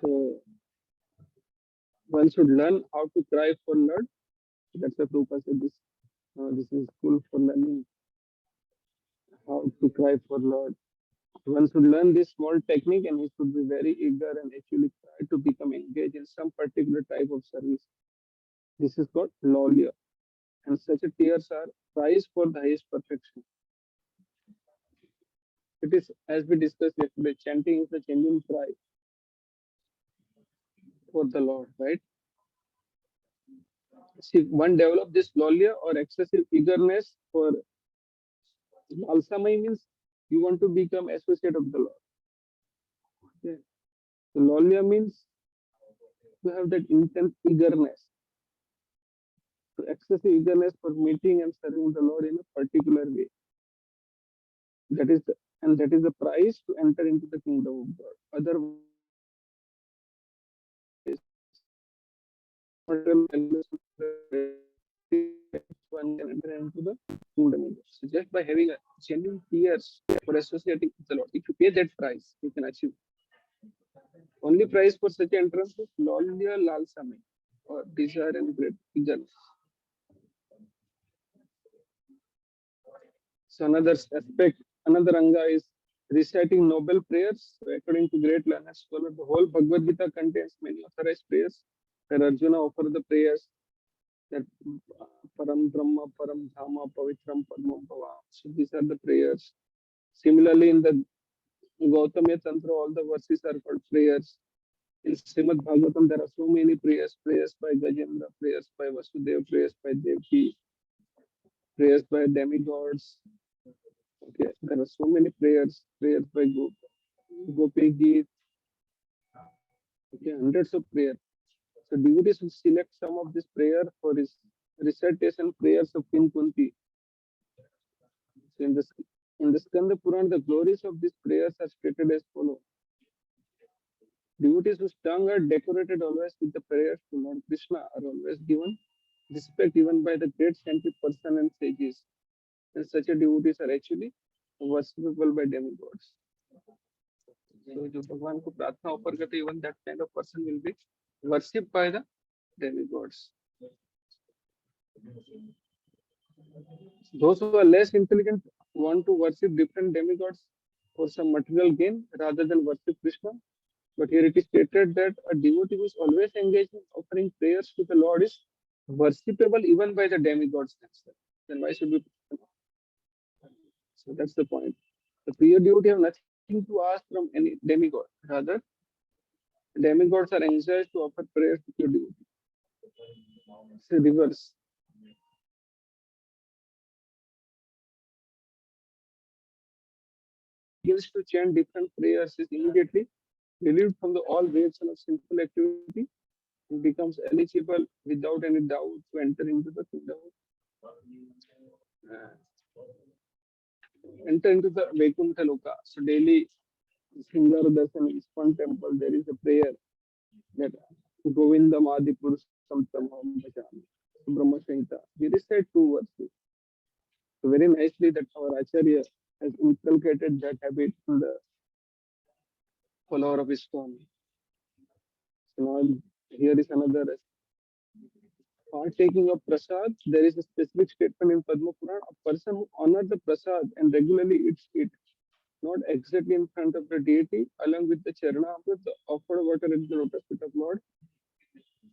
So one should learn how to cry for Lord. That's the Prabhupada said this. This is school for learning how to cry for Lord. One should learn this small technique and he should be very eager and actually try to become engaged in some particular type of service. This is called lawlia. And such a tears are prized for the highest perfection. It is, as we discussed yesterday, chanting is the genuine cry for the Lord, right? See, one develop this lawlia or excessive eagerness for Alsamai means you want to become associate of the Lord. Okay. So lawlia means to have that intense eagerness, to excessive eagerness for meeting and serving the Lord in a particular way. That is the price to enter into the kingdom of God. Otherwise, one can enter into the kingdom. So just by having a genuine tears for associating with the Lord, if you pay that price, you can achieve. Only price for such entrance is lolya lalsame or desire and great eagerness. So another aspect, another anga is reciting noble prayers. So according to great learned scholar, the whole Bhagavad Gita contains many authorized prayers where Arjuna offered the prayers that Param Brahma, Param Dhama, Pavitram Padmam Bhava. So these are the prayers. Similarly, in the Gautamiya Tantra, all the verses are called prayers. In Srimad Bhagavatam, there are so many prayers, prayers by Gajendra, prayers by Vasudeva, prayers by Devki, prayers by demigods. Okay, there are so many prayers, prayers by Gopi Geet, okay, hundreds of prayers. So devotees will select some of this prayer for his recitation prayers of King Kunti. So in the Skanda Puran, the glories of these prayers are stated as follows. Devotees whose tongue are decorated always with the prayers to Lord Krishna are always given respect even by the great scientific person and sages. And such a devotees are actually worshipable by demigods. So जो भगवान को प्रार्थना offer करते even that kind of person will be worshipped by the demigods. Those who are less intelligent want to worship different demigods for some material gain rather than worship Krishna. But here it is stated that a devotee who is always engaged in offering prayers to the Lord is worshipable even by the demigods themselves. Then why should we? So that's the point. The pure devotee have nothing to ask from any demigod. Rather, demigods are anxious to offer prayers to pure devotee. It's a reverse. Begins to chant different prayers is immediately relieved from the all waves of sinful activity and becomes eligible without any doubt to enter into the kingdom. Uh, enter into the Vaikuntha Loka. So daily Singara Darshan in Ispan temple, there is a prayer that Govinda Madi Purusham Tamam Bhajami, Brahma Sanhita. We recite two verses. So very nicely that our Acharya has inculcated that habit in the follower of ISKCON. So now here is another partaking of prasad. There is a specific statement in Padma Puran. A person who honors the prasad and regularly eats it, not exactly in front of the deity, along with the Charanamrit, the offered water at the lotus feet of Lord,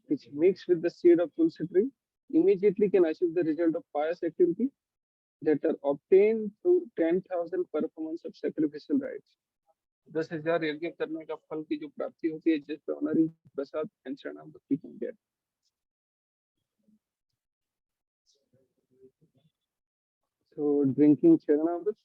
which mixed with the seed of tulsi tree, immediately can achieve the result of pious activity that are obtained through 10,000 performance of sacrificial rites. 10,000 यज्ञ करने का फल की जो प्राप्ति होती है just by honoring prasad and Charanamrit we can get. So drinking Charanamrit.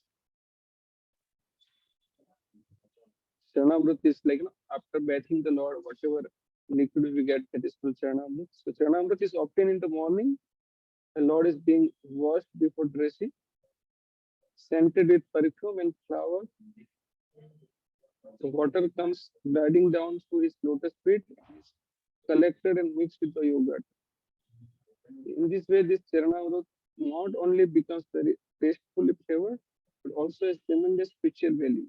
Charanamrit is like, after bathing the Lord, whatever liquid we get, that is called Charanamrit. So Charanamrit is obtained in the morning. The Lord is being washed before dressing, scented with perfume and flower. The water comes gliding down through his lotus feet, is collected and mixed with the yogurt. In this way, this Charanamrit not only becomes very tastefully flavored, but also has tremendous spiritual value.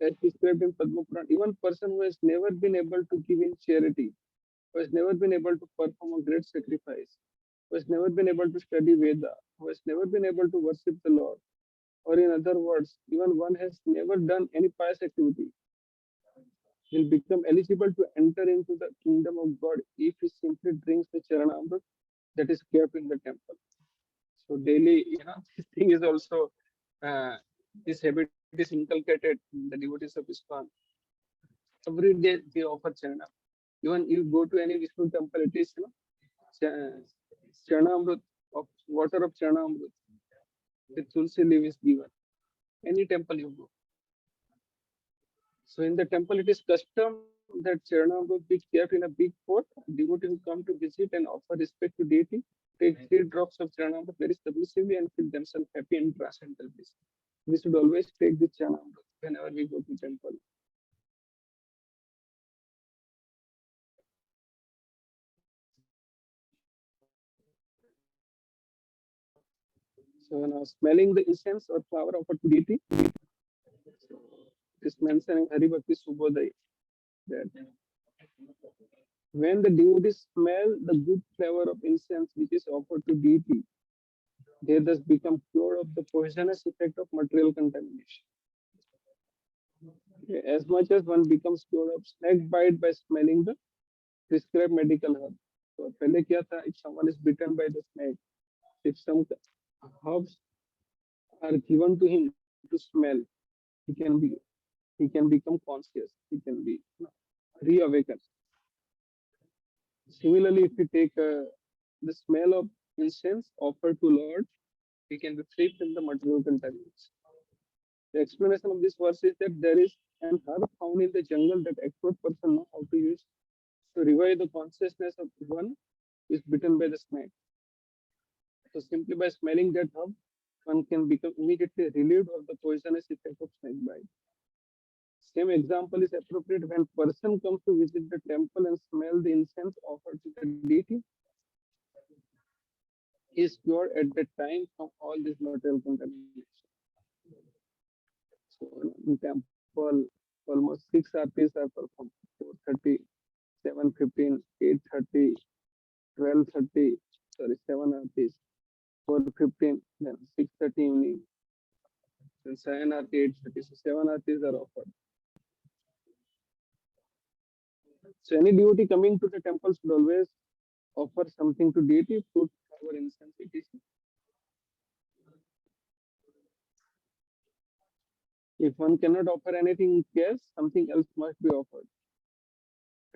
As described in Padma Puran, even person who has never been able to give in charity, who has never been able to perform a great sacrifice, who has never been able to study Veda, who has never been able to worship the Lord, or in other words, even one has never done any pious activity, will become eligible to enter into the kingdom of God if he simply drinks the Charanamrit that is kept in the temple. So daily, this thing is also, this habit is inculcated in the devotees of ISKCON. Every day they offer Charanamrit. Even you go to any Vishnu temple, it is Charanamrit, of water of Charanamrit with tulsi leaf is given. Any temple you go. So in the temple, it is custom that Charanamrit be kept in a big pot. Devotees who come to visit and offer respect to deity take 3 drops of Charanamrit very submissively and feel themselves happy and transcendental bliss. We should always take this Charanamrit whenever we go to temple. So now smelling the incense or flower offered to deity. So it is mentioned in Hari Bhakti Subodaya that when the devotees smell the good flavor of incense which is offered to deity, they thus become cured of the poisonous effect of material contamination. Okay, as much as one becomes cured of snake bite by smelling the prescribed medical herb. So पहले क्या था? If someone is bitten by the snake, if some herbs are given to him to smell, he can be he can become conscious. He can be reawakened. Similarly, if we take the smell of incense offered to Lord, we can be free from the material contaminants. The explanation of this verse is that there is an herb found in the jungle that expert person know how to use to revive the consciousness of one who is bitten by the snake. So simply by smelling that herb, one can become immediately relieved of the poisonous effect of snake bite. Same example is appropriate when person comes to visit the temple and smell the incense offered to the deity. He is cured at that time from all this material contamination. So in temple, almost 6 RPs are performed: 4:30, 7:15, 8:30, 12:30. Sorry, 7 RPs, 4:15, then 6:30 evening, then 7 RP, 8:30. So 7 RPs are offered. So any devotee coming to the temple should always offer something to deity, fruit, flower, incense, etc. If one cannot offer anything in cash, something else must be offered.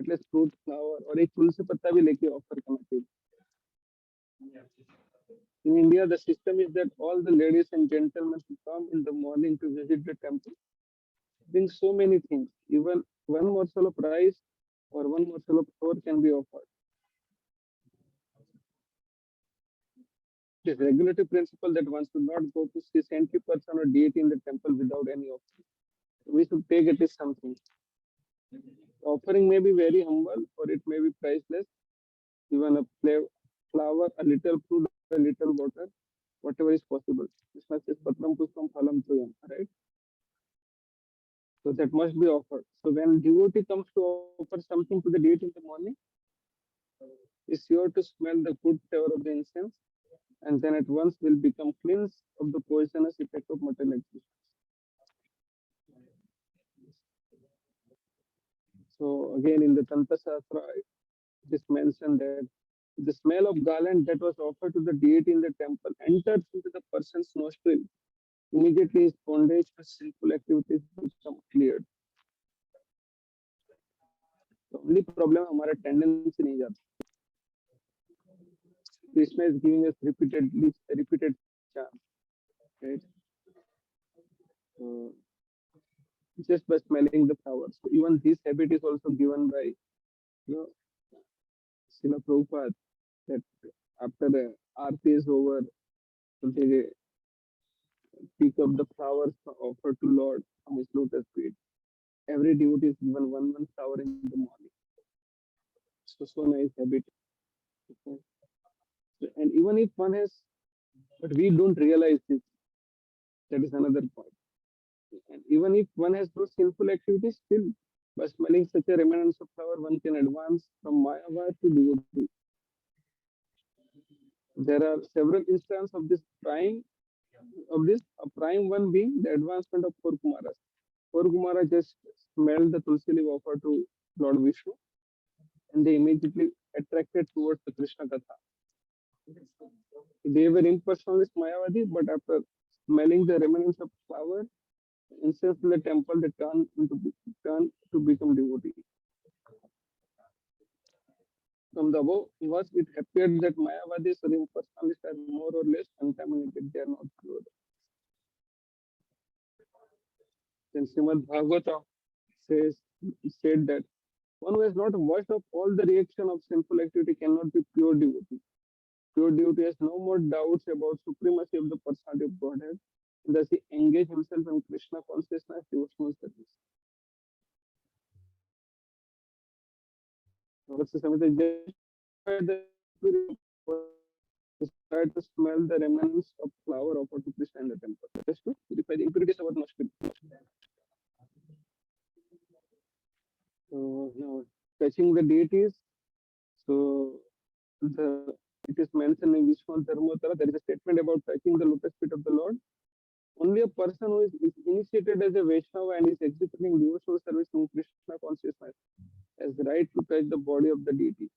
At least fruit, flower, और एक तुलसी पत्ता भी लेके offer करना चाहिए. In India, the system is that all the ladies and gentlemen who come in the morning to visit the temple bring so many things. Even one morsel of rice or one morsel of flour can be offered. It is regulative principle that one should not go to see saintly person or deity in the temple without any offering. We should take at least something. Offering may be very humble or it may be priceless. Even a flower, a little fruit, a little water, whatever is possible. Krishna says, Patram Puspam Phalam Tuyam, right? So that must be offered. So when devotee comes to offer something to the deity in the morning, is sure to smell the good flavor of the incense and then at once will become cleansed of the poisonous effect of material existence. So again in the Tantra Shastra, it is mentioned that the smell of garland that was offered to the deity in the temple enters into the person's nostril. Immediately his bondage to sinful activities become cleared. The only problem हमारा tendency नहीं जाता. Krishna is giving us repeated chance, right? So just by smelling the flowers. So even this habit is also given by Srila Prabhupada that after the Aarti is over, so they pick up the flowers offered to Lord from his lotus feet. Every devotee is given one flower in the morning. So nice habit. Okay. And even if one has, but we don't realize this. That is another point. And even if one has those sinful activities, still by smelling such a remnants of flower, one can advance from Mayava to devotee. There are several instances of this prime of this, a prime one being the advancement of four Kumaras. Four Kumara just smelled the Tulsi leaf offered to Lord Vishnu and they immediately attracted towards the Krishna Katha. They were impersonalist Mayavadi, but after smelling the remnants of flower, incense in the temple, they turn to become devotee. From the above verse, it appeared that Mayavadis or impersonalists are more or less contaminated, they are not pure. Then Srimad Bhagavata said that one who has not washed up all the reaction of sinful activity cannot be pure devotee. Pure devotee has no more doubts about supremacy of the personality of Godhead, and thus he engage himself in Krishna consciousness devotional service. So, Samhita, justify the try to smell the remnants of flower offered to Krishna in the temple, just to purify the impurities of our nostrils. So now touching the deities, so the it is mentioned in Vishnu Dharmotara. There is a statement about touching the lotus feet of the Lord. Only a person who is initiated as a Vaishnava and is executing devotional service in Krishna consciousness has the right to touch the body of the deity.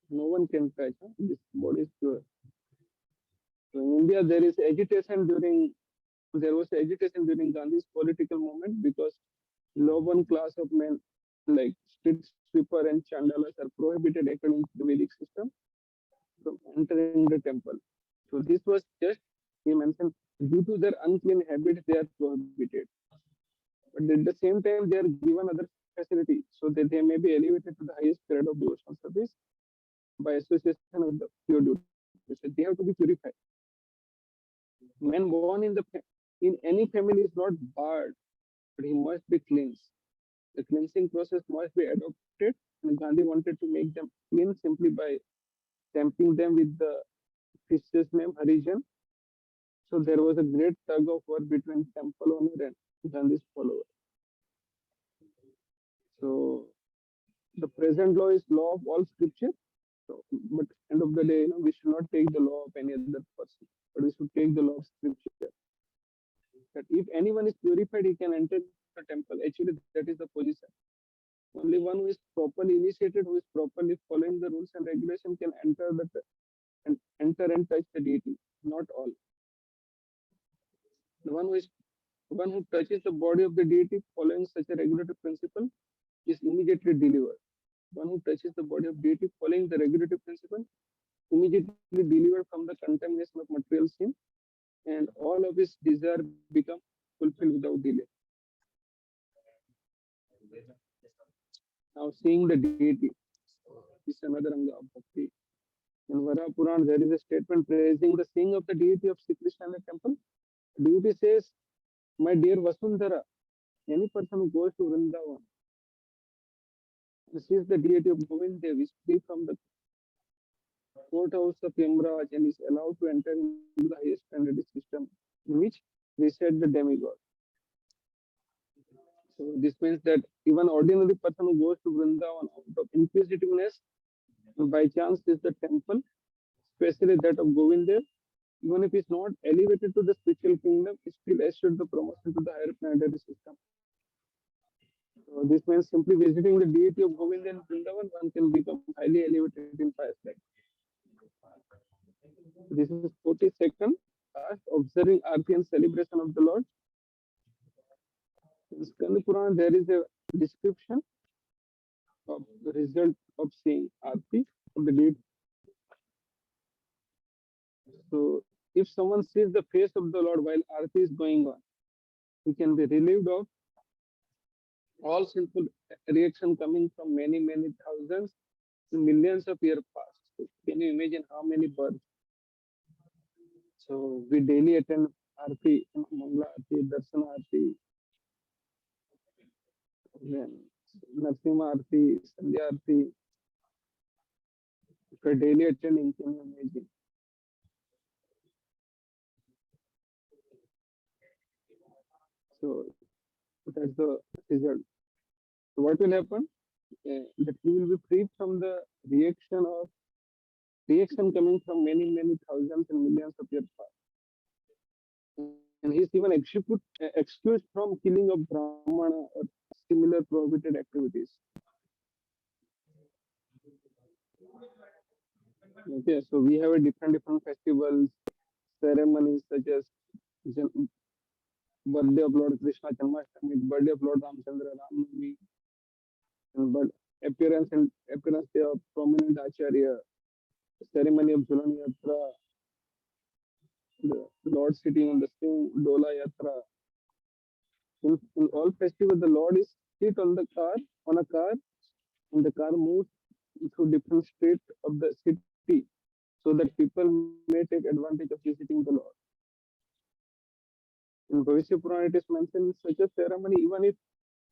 No one can touch. Huh? This body is pure. So in India, there was agitation during Gandhi's political movement because low one class of men like street sweeper and chandalas are prohibited according to the Vedic system from entering the temple. So this was just, he mentioned, due to their unclean habits, they are prohibited. But at the same time, they are given other facility so that they may be elevated to the highest grade of devotional service by association of the pure devotees. So they have to be purified. Man born in any family is not barred, but he must be cleansed. The cleansing process must be adopted, and Gandhi wanted to make them clean simply by stamping them with the fish's name Harijan. So there was a great tug of war between temple owner and Gandhi's follower. So the present law is law of all scripture. So, but end of the day, we should not take the law of any other person, but we should take the law of scripture. That if anyone is purified, he can enter the temple. Actually, that is the position. Only one who is properly initiated, who is properly following the rules and regulation, can enter and touch the deity. Not all. The one who touches the body of the deity following such a regulative principle is immediately delivered. One who touches the body of deity following the regulative principle immediately delivered from the contamination of material sin, and all of his desire become fulfilled without delay. Now seeing the deity is another anga of bhakti. In Vara Puran, there is a statement praising the seeing of the deity of Sri Krishna in the temple. Deity says, "My dear Vasundhara, any person who goes to Vrindavan and sees the deity of Govind Dev is free from the courthouse of Yamraj and is allowed to enter into the highest standard system in which reside the demigod." So this means that even ordinary person who goes to Vrindavan out of inquisitiveness by chance is the temple, especially that of Govind Dev, even if he's not elevated to the spiritual kingdom, he still assured the promotion to the higher planetary system. So this means simply visiting the deity of Govinda in Vrindavan, one can become highly elevated in pious life. This is 42nd task, observing Aarti and celebration of the Lord. In Skanda Purana, there is a description of the result of seeing Aarti of the deity. So if someone sees the face of the Lord while Aarti is going on, he can be relieved of all sinful reaction coming from many, many thousands, millions of years past. So can you imagine how many births? So we daily attend Aarti, Mangala Aarti, Darshana Aarti, then Narsimha Aarti, Sandhya Aarti. If we're daily attending, can you imagine? So that's the result. So what will happen? That we will be free from the reaction coming from many, many thousands and millions of years past. And he's even excused from killing of Brahmana or similar prohibited activities. Okay, so we have a different festivals, ceremonies such as birthday of Lord Krishna, Janmashtami, birthday of Lord Ramchandra, Ramnavami, and but appearance day of prominent Acharya, ceremony of Jhulan Yatra, the Lord sitting on the swing, Dola Yatra. In all festivals, the Lord is sit on a car, and the car moves through different streets of the city so that people may take advantage of visiting the Lord. In Bhavishya Purana, it is mentioned such a ceremony, even if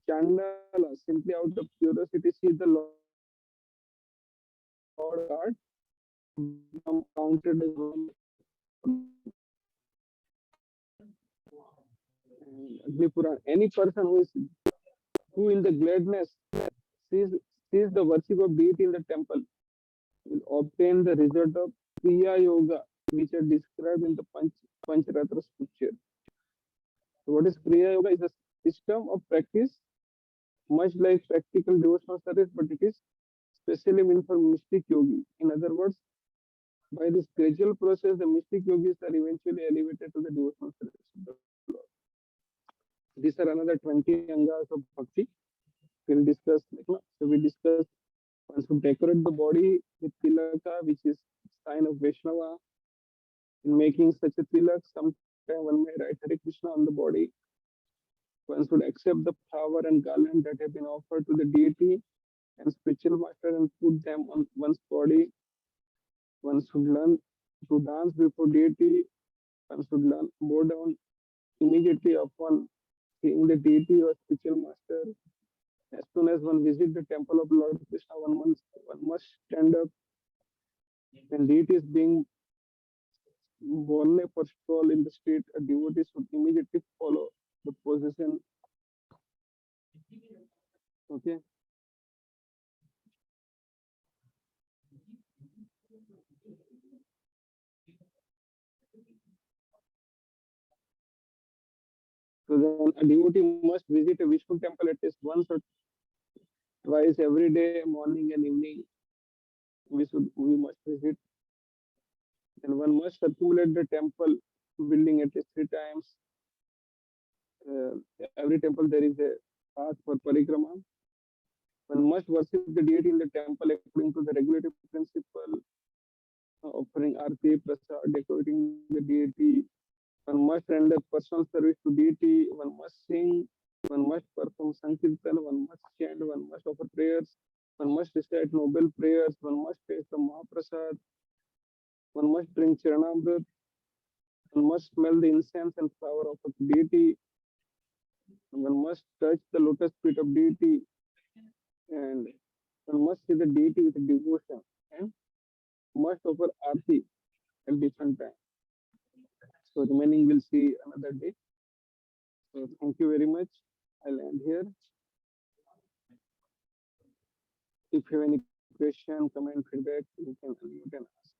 Chandala simply out of curiosity see the Lord on a card, become counted as one. And Agni Puran, any person who in the gladness sees sees the worship of deity in the temple will obtain the result of Kriya Yoga, which are described in the Pancharatra scripture. So what is Kriya Yoga? Is a system of practice, much like practical devotional service, but it is specially meant for mystic yogi. In other words, by this gradual process, the mystic yogis are eventually elevated to the devotional service of the Lord. These are another 20 angas of bhakti. We'll discuss. So we discuss one should decorate the body with tilaka, which is sign of Vaishnava. In making such a tilak, sometime one may write Hare Krishna on the body. One should accept the flower and garland that have been offered to the deity and spiritual master and put them on one's body. One should learn to dance before deity. One should learn bow down immediately upon seeing the deity or spiritual master. As soon as one visits the temple of Lord Krishna, one must stand up when deity is being born for stall in the street. A devotee should immediately follow the position. Okay, so then a devotee must visit a Vishnu temple at least once or twice every day, morning and evening. We must visit, and one must circulate the temple building at least 3 times. Every temple there is a path for parikrama. One must worship the deity in the temple according to the regulative principle, offering arti, prasad, decorating the deity. One must render personal service to deity. One must sing. One must perform sankirtan. One must chant. One must offer prayers. One must recite noble prayers. One must taste the Mahaprasad. One must drink Charanamrit. One must smell the incense and flower of a deity. One must touch the lotus feet of deity. And one must see the deity with devotion. And must offer arti at different times. So remaining we'll see another day. So thank you very much. I'll end here. If you have any question, comment, feedback, you can ask.